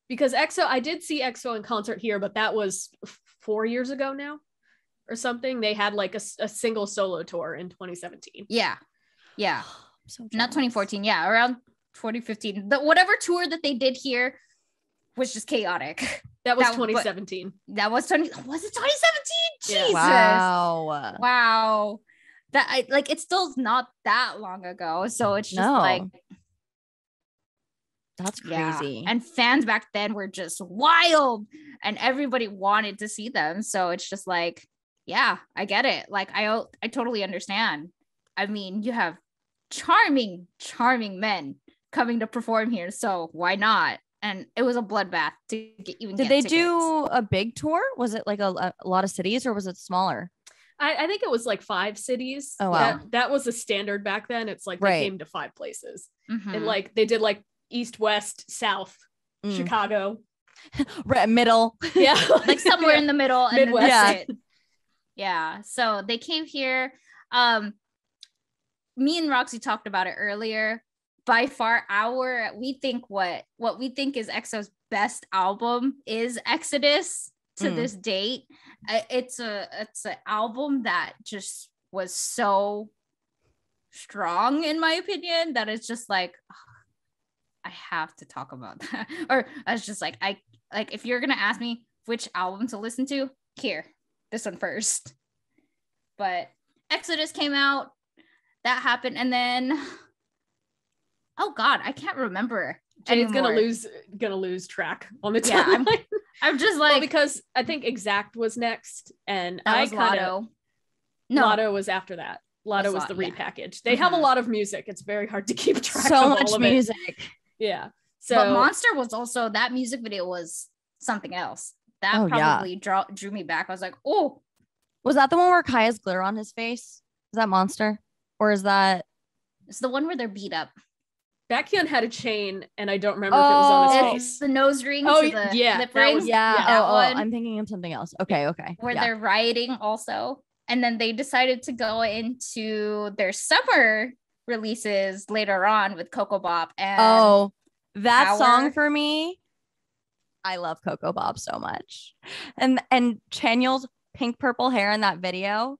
because EXO, I did see EXO in concert here, but that was 4 years ago now or something. They had like a single solo tour in 2017. Yeah. So not 2014. Yeah, around 2015. Whatever tour that they did here was just chaotic. That was 2017. Was it 2017? Yeah. Jesus. Wow. That it's still not that long ago. So it's just like, that's crazy. And fans back then were just wild and everybody wanted to see them. So it's just like, yeah, I get it. Like, I totally understand. I mean, you have charming men coming to perform here. So why not? And it was a bloodbath to get Did they do a big tour? Was it like a lot of cities, or was it smaller? I think it was like 5 cities. Oh, wow. That was the standard back then. It's like they came to 5 places. And like they did like East, West, South, Chicago. Middle. Yeah. Like somewhere in the middle. And Midwest. That's it. Yeah. So they came here. Me and Roxy talked about it earlier. By far, what we think is EXO's best album is Exodus to this date. It's an album that just was so strong, in my opinion, that it's just like, I have to talk about that. Or I was just like, if you're gonna ask me which album to listen to, here, this one first. But Exodus came out. That happened. And then, oh God, I can't remember. Jane's anymore. gonna lose track on the Yeah, timeline. I'm just like, well, because I think Exact was next, and that was Lotto. No, Lotto was after that. Lotto was the repackage. They have a lot of music. It's very hard to keep track so of much all of music. it. Yeah. So but Monster was also, that music video was something else. That probably drew me back. I was like, oh. Was that the one where Kai has glitter on his face? Is that Monster? Or is that? It's the one where they're beat up. Baekhyun had a chain, and I don't remember if it was on his face. The nose ring. Oh, to the yeah, lip that ring. was- that one. I'm thinking of something else. Okay. Where they're rioting also. And then they decided to go into their summer releases later on with Coco Bop and that Power. Song for me. I love Coco Bop so much. And Chanyeol's pink purple hair in that video.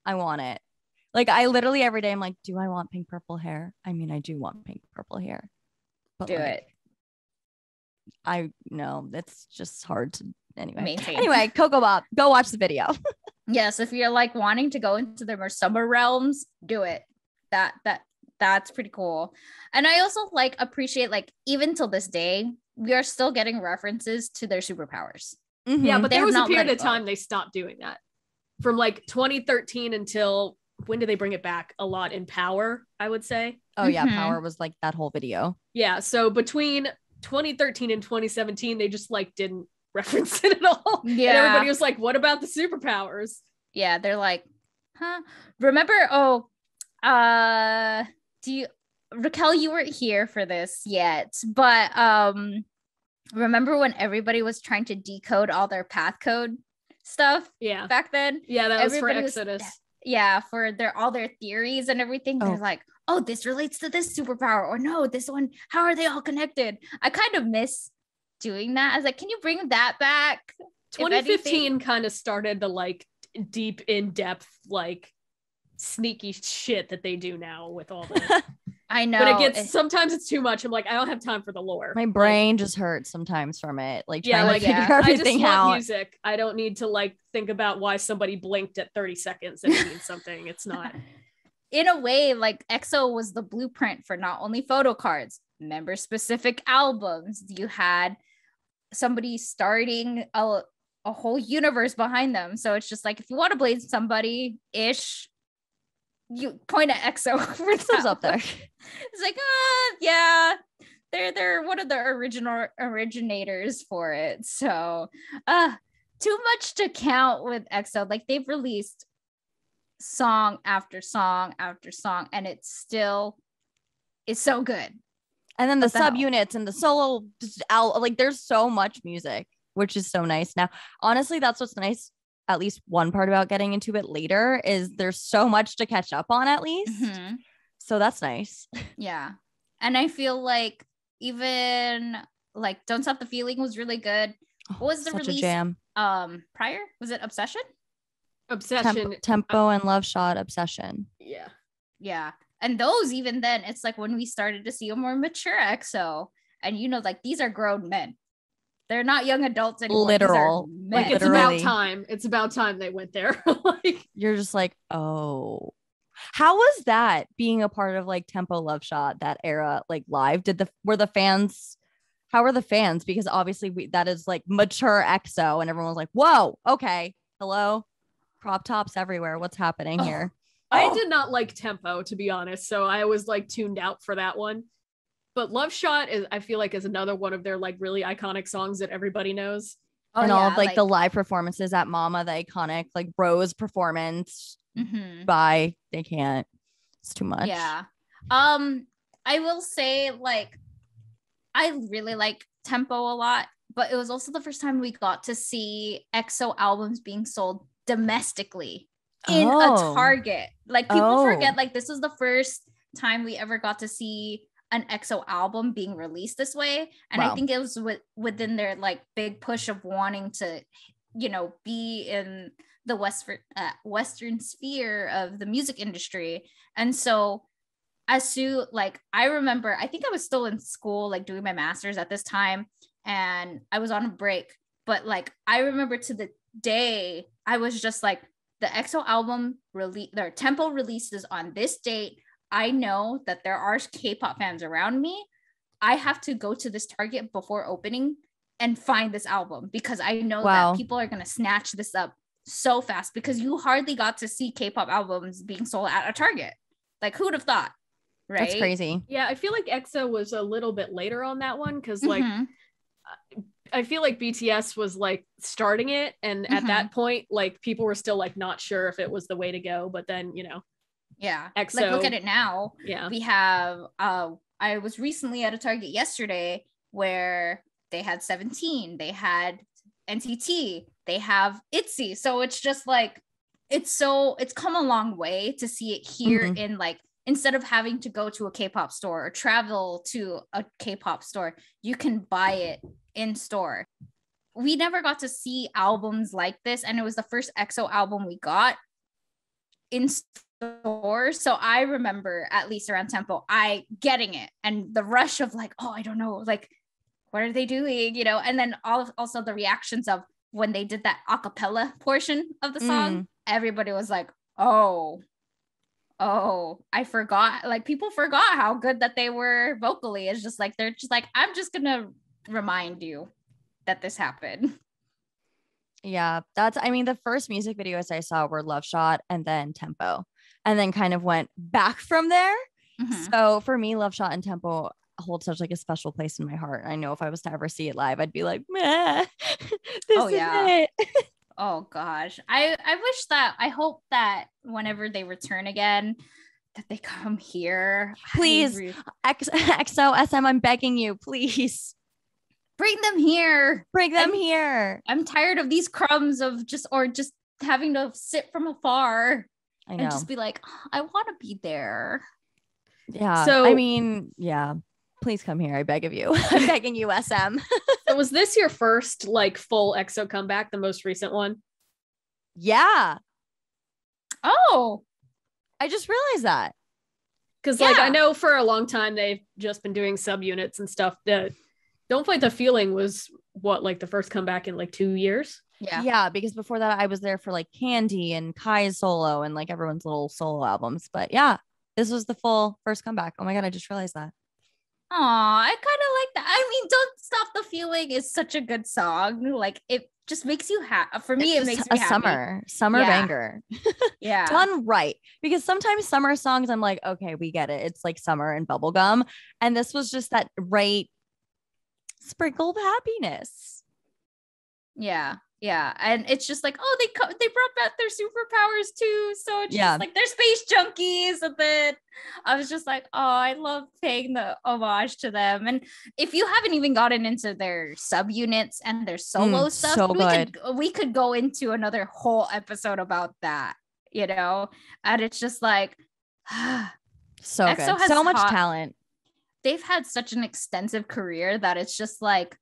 I want it. Like, I literally every day I'm like, do I want pink purple hair? I mean, I do want pink purple hair. But do it. I know it's just hard to maintain. Anyway, Coco Bop, go watch the video. Yes, if you're like wanting to go into the more summer realms, do it. That's pretty cool. And I also like appreciate, like, even till this day, we are still getting references to their superpowers. Mm-hmm. Yeah, but They there have was a not period let of it go. time they stopped doing that. From like 2013 until when did they bring it back? A lot in Power, I would say. Oh yeah, Mhm. Power was like that whole video. Yeah, so between 2013 and 2017, they just like didn't reference it at all. Yeah. And everybody was like, what about the superpowers? Yeah, they're like, huh? Remember, Racquel, you weren't here for this yet, but remember when everybody was trying to decode all their path code stuff Yeah. back then? Yeah, that was for Everybody was- Exodus. Yeah, for all their theories and everything. Oh. They're like, oh, this relates to this superpower, or no, this one, how are they all connected? I kind of miss doing that. I was like, can you bring that back? If 2015 kind of started the like deep in-depth like sneaky shit that they do now with all the I know. but it gets sometimes it's too much. I'm like, I don't have time for the lore. My brain just hurts sometimes from it. Like Yeah, trying like, to figure yeah. I just everything want out. music. I don't need to like think about why somebody blinked at 30 seconds and it means something. It's not. In a way, like EXO was the blueprint for not only photo cards, member specific albums. You had somebody starting a whole universe behind them. So it's just like, if you want to blame somebody ish, you point at EXO for EXO's up there. It's like, yeah, they're one of the originators for it. So too much to count with EXO. Like, they've released song after song after song, and it still is so good. And then the What the hell? subunits and the solo, like there's so much music, which is so nice. Now, honestly, that's what's nice. At least one part about getting into it later is there's so much to catch up on, at least. Mhm. So that's nice. Yeah. And I feel like even like Don't Stop the Feeling was really good. What was the Such release a jam. prior? Was it Obsession? Obsession. Tempo and Love Shot, Obsession. Yeah. Yeah. And those, even then, it's like when we started to see a more mature EXO. And like, these are grown men. They're not young adults anymore. Literal. These are Like, men. it's Literally. about time. It's about time they went there. Like, You're just like, oh. How was that being a part of like Tempo Love Shot, that era, like live? How were the fans? Because obviously that is like mature EXO and everyone was like, whoa, okay, hello, crop tops everywhere. What's happening here? I did not like Tempo, to be honest. So I was like tuned out for that one. But Love Shot I feel like is another one of their like really iconic songs that everybody knows. And all of like the live performances at Mama, the iconic like Rose performance Mhm. by They Can't. It's too much. Yeah. I will say, like, I really like Tempo a lot, but it was also the first time we got to see EXO albums being sold domestically in a Target. Like, people forget, like, this was the first time we ever got to see an EXO album being released this way. And I think it was within their like big push of wanting to, be in the Western sphere of the music industry. And so I remember, I think I was still in school, like doing my master's at this time, and I was on a break, but like, I remember to the day, I was just like, the EXO album their Tempo releases on this date, I know that there are K-pop fans around me. I have to go to this Target before opening and find this album because I know that people are going to snatch this up so fast because you hardly got to see K-pop albums being sold at a Target. Like, who'd have thought? Right? That's crazy. Yeah, I feel like EXO was a little bit later on that one because like I feel like BTS was like starting it, and at that point, like people were still like not sure if it was the way to go. But then, you know, EXO, like look at it now. Yeah, we have. I was recently at a Target yesterday where they had 17, they had NCT, they have ITZY. So it's just like it's come a long way to see it here in like. Instead of having to go to a K-pop store or travel to a K-pop store, you can buy it in store. We never got to see albums like this, and it was the first EXO album we got in store. So I remember, at least around Tempo, I getting it and the rush of like, oh, I don't know, like, what are they doing? You know, and then also the reactions of when they did that a cappella portion of the song, everybody was like, oh, I forgot. Like people forgot how good that they were vocally. It's just like, they're just like, I'm just going to remind you that this happened. Yeah, I mean, the first music videos I saw were Love Shot and then Tempo, and then kind of went back from there. So for me, Love Shot and Tempo hold such like a special place in my heart. I know if I was to ever see it live, I'd be like, meh, this is it. Oh gosh. I hope that whenever they return again, that they come here. Please, EXO, SM, I'm begging you, please. Bring them here. Here. I'm tired of these crumbs of just having to sit from afar. I know. And just be like, oh, I want to be there. Yeah. So I mean, yeah. Please come here. I beg of you. I'm begging you, SM. So was this your first like full EXO comeback, the most recent one? Yeah. Oh, I just realized that. Because like I know for a long time they've just been doing subunits and stuff. That Don't Fight the Feeling was what, like the first comeback in like 2 years? Yeah, because before that I was there for like Candy and Kai's solo and like everyone's little solo albums. But yeah, this was the full first comeback. Oh my god, I just realized that. Oh, I kind of like that. I mean, Don't Stop the Feeling is such a good song. Like it just makes you happy. For me, it makes me happy. Summer banger. Yeah. Done right. Because sometimes summer songs, I'm like, okay, we get it. It's like summer and bubblegum. And this was just that right sprinkle of happiness. Yeah. And it's just like, oh, they brought back their superpowers too. So it's just like they're space junkies. And then I was just like, oh, I love paying the homage to them. And if you haven't even gotten into their subunits and their solo stuff, so we could go into another whole episode about that, you know? And it's just like so EXO good. So much talent. They've had such an extensive career that it's just like,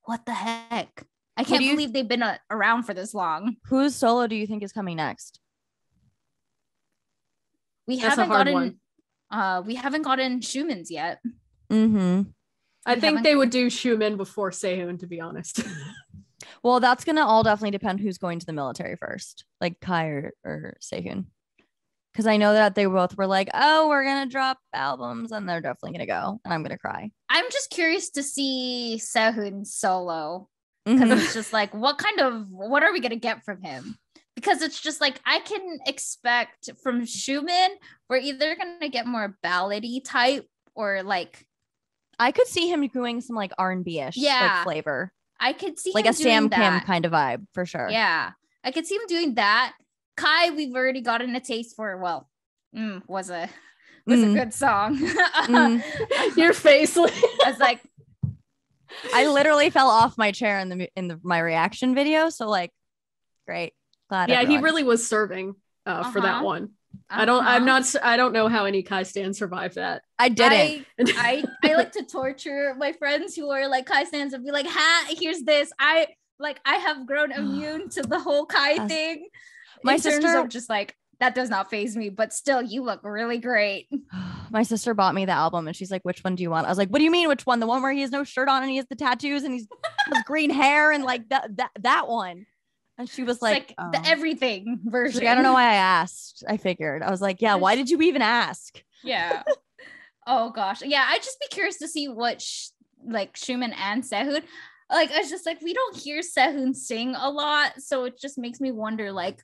what the heck? I can't believe they've been around for this long. Whose solo do you think is coming next? We haven't gotten Schumann's yet. I think they would do Schumann before Sehun, to be honest. Well, that's gonna all definitely depend who's going to the military first, like Kai or Sehun. Because I know that they both were like, oh, we're gonna drop albums, and they're definitely gonna go, and I'm gonna cry. I'm just curious to see Sehun's solo. Because it's just like, what are we gonna get from him? Because it's just like, I can expect from Schumann, we're either gonna get more ballady type or like, I could see him doing some like R&B-ish like flavor. I could see like him a Sam doing that. Kim kind of vibe for sure. Yeah, I could see him doing that. Kai, we've already gotten a taste for. Well, was a good song. Your face. I was like, I literally fell off my chair in my reaction video. So like, great. Glad. Yeah, he really was serving for that one. I don't know how any Kai stans survived that. I didn't. I like to torture my friends who are like Kai stans and be like, here's this. I have grown immune to the whole Kai thing. My sister of just like, that does not faze me, but still, you look really great. My sister bought me the album and she's like, which one do you want? I was like, what do you mean which one? The one where he has no shirt on and he has the tattoos and he has green hair and like that one. And she was It's like, like the everything she's version. like, I don't know why I asked. I figured. I was like, yeah, why did you even ask? Yeah. Oh gosh. Yeah, I'd just be curious to see what like Schumann and Sehun. Like, I was just like, we don't hear Sehun sing a lot, so it just makes me wonder, like,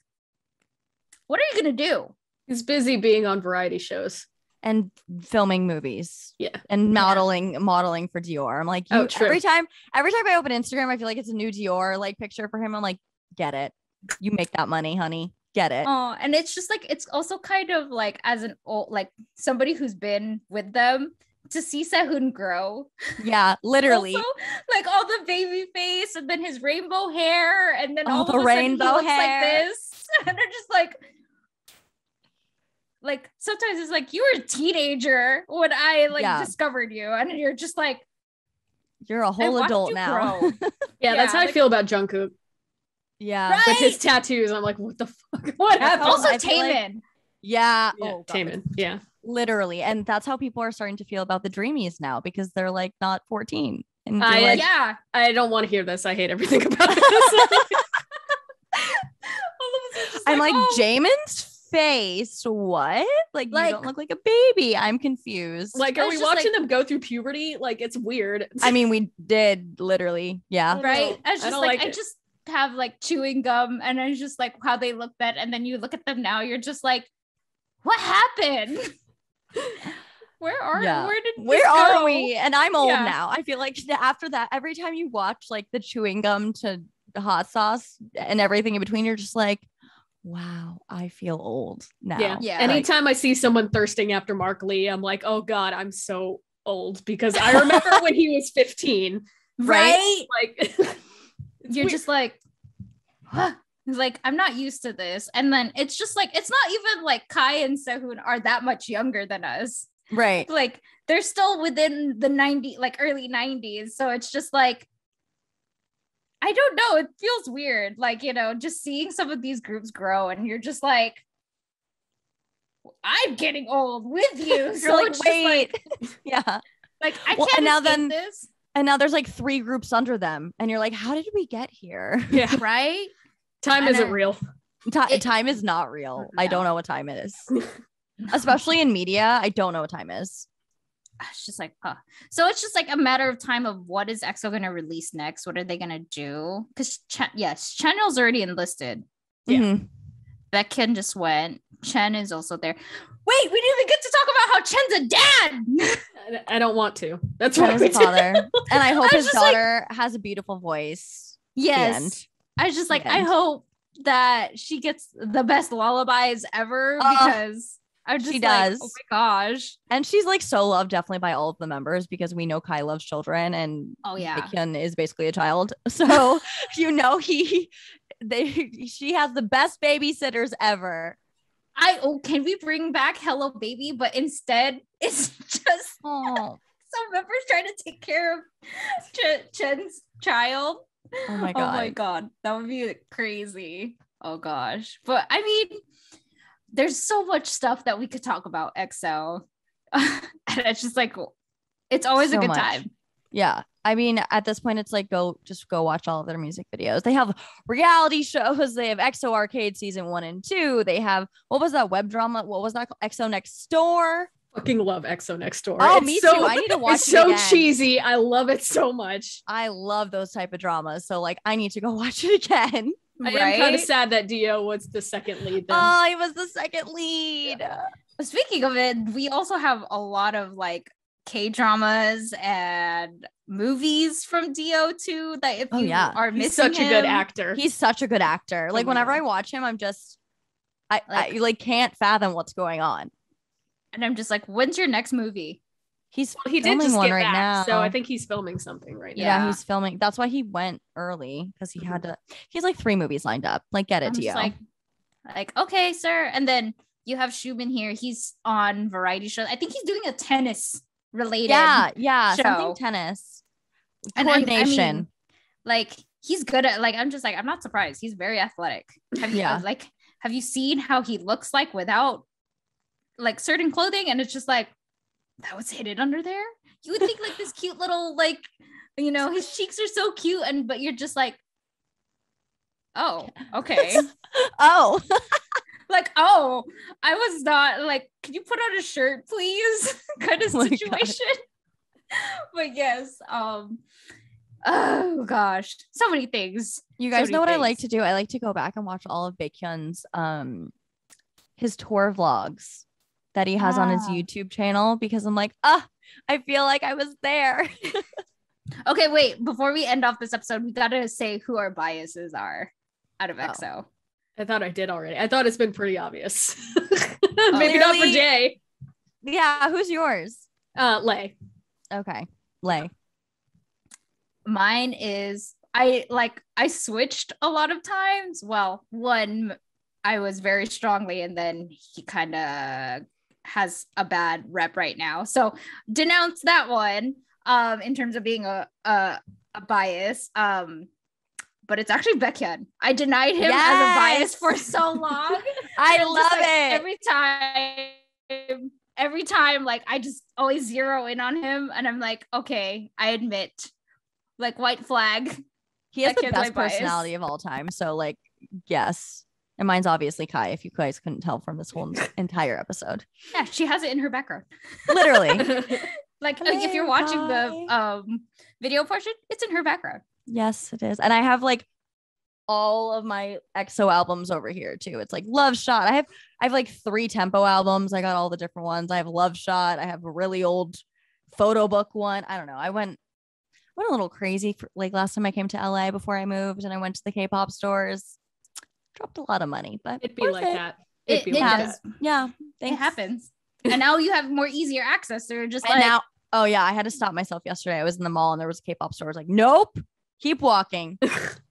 what are you gonna do? He's busy being on variety shows and filming movies. Yeah. And modeling for Dior. I'm like, every time I open Instagram, I feel like it's a new Dior like picture for him. I'm like, get it. You make that money, honey. Get it. Oh, and it's just like, it's also kind of like, as an old, like somebody who's been with them, to see Sehun grow. Yeah, literally. Also, like all the baby face and then his rainbow hair, and then all the of a rainbow sudden he looks hair. like this. And they're just like sometimes it's like, you were a teenager when I discovered you, and you're just like, you're a whole adult now. Yeah, that's how I feel about Jungkook. Yeah. Right? With his tattoos, I'm like, what the fuck? What happened? Also Taemin. Taemin. Yeah. Oh, Taemin. Yeah. Literally. And that's how people are starting to feel about the Dreamies now, because they're like not 14. And I don't want to hear this. I hate everything about this. I'm like, Jamin's face, what? Like, you don't look like a baby. I'm confused. Like, are we watching them go through puberty? Like, it's weird. I mean, we did literally. Yeah. Right. I was just like, I just have like chewing gum, and it's just like how they look then, and then you look at them now, you're just like, what happened? Where are we? And I'm old now. I feel like after that, every time you watch like the chewing gum to the hot sauce and everything in between, you're just like, wow, I feel old now. Yeah. Anytime I see someone thirsting after Mark Lee, I'm like, oh God, I'm so old, because I remember when he was 15. Right? Like, you're just like, huh? Like, I'm not used to this. And then it's just like, it's not even like Kai and Sehun are that much younger than us. Right. Like, they're still within the early 90s. So it's just like, I don't know. It feels weird. Like, just seeing some of these groups grow, and you're just like, I'm getting old with you. So like, it's wait. Just like, yeah. Like, I can't escape this. And now there's like 3 groups under them. And you're like, how did we get here? Yeah. Right? Time isn't real. Time is not real. No. I don't know what time is. Especially in media, I don't know what time is. It's just like, so it's just like a matter of time of what is EXO going to release next? What are they going to do? Because Chanyeol's already enlisted. Yeah. Mm-hmm. Baekhyun just went. Chen is also there. Wait, we didn't even get to talk about how Chen's a dad. I don't want to. That's what his father. And I hope his daughter has a beautiful voice. Yes. I was just like, I hope that she gets the best lullabies ever, because I just does. Oh my gosh. And she's like so loved definitely by all of the members, because we know Kai loves children, and Baekhyun is basically a child. So she has the best babysitters ever. Can we bring back Hello Baby, but instead it's just some members trying to take care of Chen's child. Oh my god. Oh my god. That would be crazy. Oh gosh. But I mean, there's so much stuff that we could talk about EXO. And it's just like, it's always a good time. Yeah. I mean, at this point, it's like, go watch all of their music videos. They have reality shows. They have EXO Arcade season 1 and 2. They have, what was that web drama? What was that called? EXO Next Door. Fucking love EXO Next Door. Oh, me too. I need to watch it again. It's so cheesy. I love it so much. I love those type of dramas. So like, I need to go watch it again. I am kind of sad that Dio was the second lead then. Oh, he was the second lead. Yeah. Speaking of it, we also have a lot of like K-dramas and movies from Dio too, that if you are missing He's such a good actor. He's such a good actor. Like whenever I watch him, I'm just I can't fathom what's going on. And I'm just like, when's your next movie? He did just get back now, so I think he's filming something right now. Yeah, he's filming. That's why he went early, because he had to. He's like 3 movies lined up. Like, get it, Dio. Like, okay, sir. And then you have Shubin here. He's on variety shows. I think he's doing a tennis related. Yeah, show. Something tennis coordination. I mean, like, he's good at. Like, I'm just like, I'm not surprised. He's very athletic. Have you seen how he looks like without like certain clothing? And it's just like, that was hidden under there. You would think like this cute little, like, his cheeks are so cute, but you're just like, Oh, okay. Oh, Like, oh, I was not like, can you put on a shirt, please? Kind of Oh my God. situation. But yes, oh gosh, so many things. you So guys many know what I like things. to do? I like to go back and watch all of Baekhyun's his tour vlogs that he has on his Ah. YouTube channel because I'm like, I feel like I was there. Okay, wait, before we end off this episode, we gotta say who our biases are out of Oh. EXO. I thought I did already. I thought it's been pretty obvious. Maybe not for Clearly- Jay. Yeah, who's yours? Lay. Okay, Lay. Mine is I switched a lot of times. Well, one I was very strongly, and then he kind of has a bad rep right now. So denounce that one in terms of being a bias. But it's actually Baekhyun. I denied him as a bias for so long. I And I'm love just, like, it. every time, like I just always zero in on him, and I'm like, okay, I admit, like white flag. He has that the kid's my best bias. personality of all time. So like, yes. And mine's obviously Kai, if you guys couldn't tell from this whole entire episode. Yeah, she has it in her background. Literally. Like if you're watching the video portion, it's in her background. Yes, it is. And I have like all of my EXO albums over here too. It's like Love Shot. I have like 3 tempo albums. I got all the different ones. I have Love Shot. I have a really old photo book one. I don't know. I went a little crazy for, like last time I came to LA before I moved and I went to the K-pop stores. Dropped a lot of money, but It'd be worth like it. that. It It'd be like does. that. Yeah. It Thanks. happens. And now you have more easier access. They're just And like, now, oh yeah, I had to stop myself yesterday. I was in the mall and there was a K-pop store. I was like, nope, keep walking.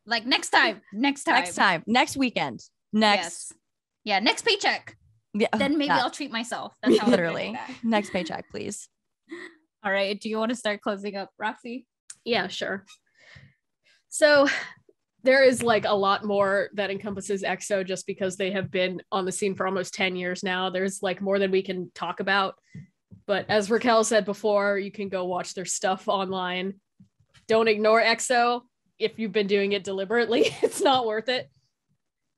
like next time, Next weekend, Yes. Yeah, next paycheck. Yeah, Then maybe that. I'll treat myself. That's how I'm gonna do Literally that. next paycheck, please. All right. Do you want to start closing up, Roxy? Yeah, sure. So there is like a lot more that encompasses EXO just because they have been on the scene for almost 10 years now. There's like more than we can talk about. But as Racquel said before, you can go watch their stuff online. Don't ignore EXO if you've been doing it deliberately. It's not worth it.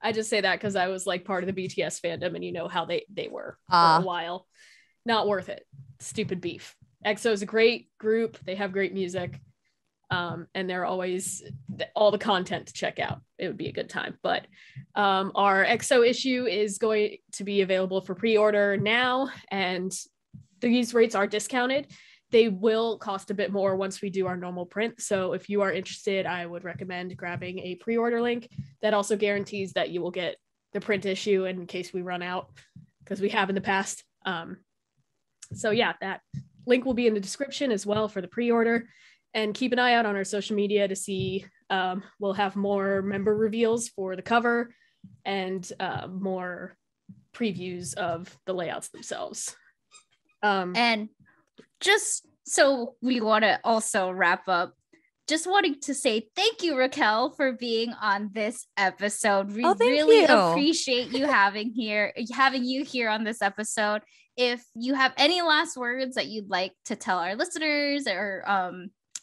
I just say that because I was like part of the BTS fandom and you know how they were for a while. Not worth it. Stupid beef. EXO is a great group. They have great music. And they're always all the content to check out. It would be a good time. But our EXO issue is going to be available for pre-order now, and these rates are discounted. They will cost a bit more once we do our normal print. So if you are interested, I would recommend grabbing a pre-order link. That also guarantees that you will get the print issue in case we run out, because we have in the past. So yeah, that link will be in the description as well for the pre-order. And keep an eye out on our social media to see, we'll have more member reveals for the cover and more previews of the layouts themselves. And just so we want to also wrap up, just wanting to say thank you, Racquel, for being on this episode. We really appreciate you having you here on this episode. If you have any last words that you'd like to tell our listeners, or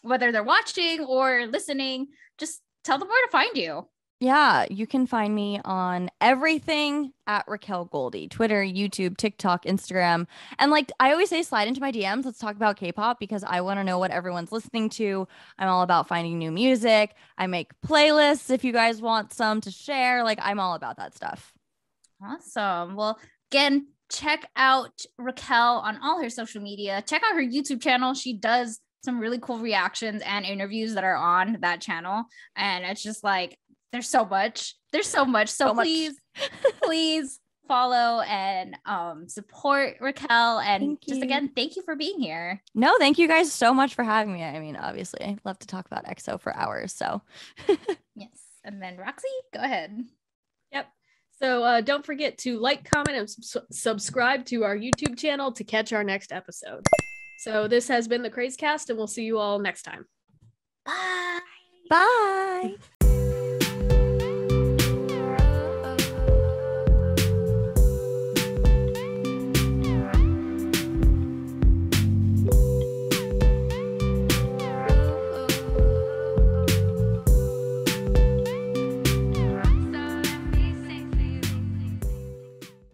whether they're watching or listening, just tell them where to find you. Yeah, you can find me on everything at Racquel Goldy, Twitter, YouTube, TikTok, Instagram. And like I always say, slide into my DMs. Let's talk about K-pop because I want to know what everyone's listening to. I'm all about finding new music. I make playlists if you guys want some to share. Like I'm all about that stuff. Awesome. Well, again, check out Racquel on all her social media. Check out her YouTube channel. She does some really cool reactions and interviews that are on that channel. And it's just like, there's so much. So please follow and support Racquel. And just again, thank you for being here. No, thank you guys so much for having me. I mean, obviously, I love to talk about EXO for hours. So yes. And then Roxy, go ahead. Yep. So don't forget to like, comment, and subscribe to our YouTube channel to catch our next episode. So this has been the Crazecast, and we'll see you all next time. Bye. bye.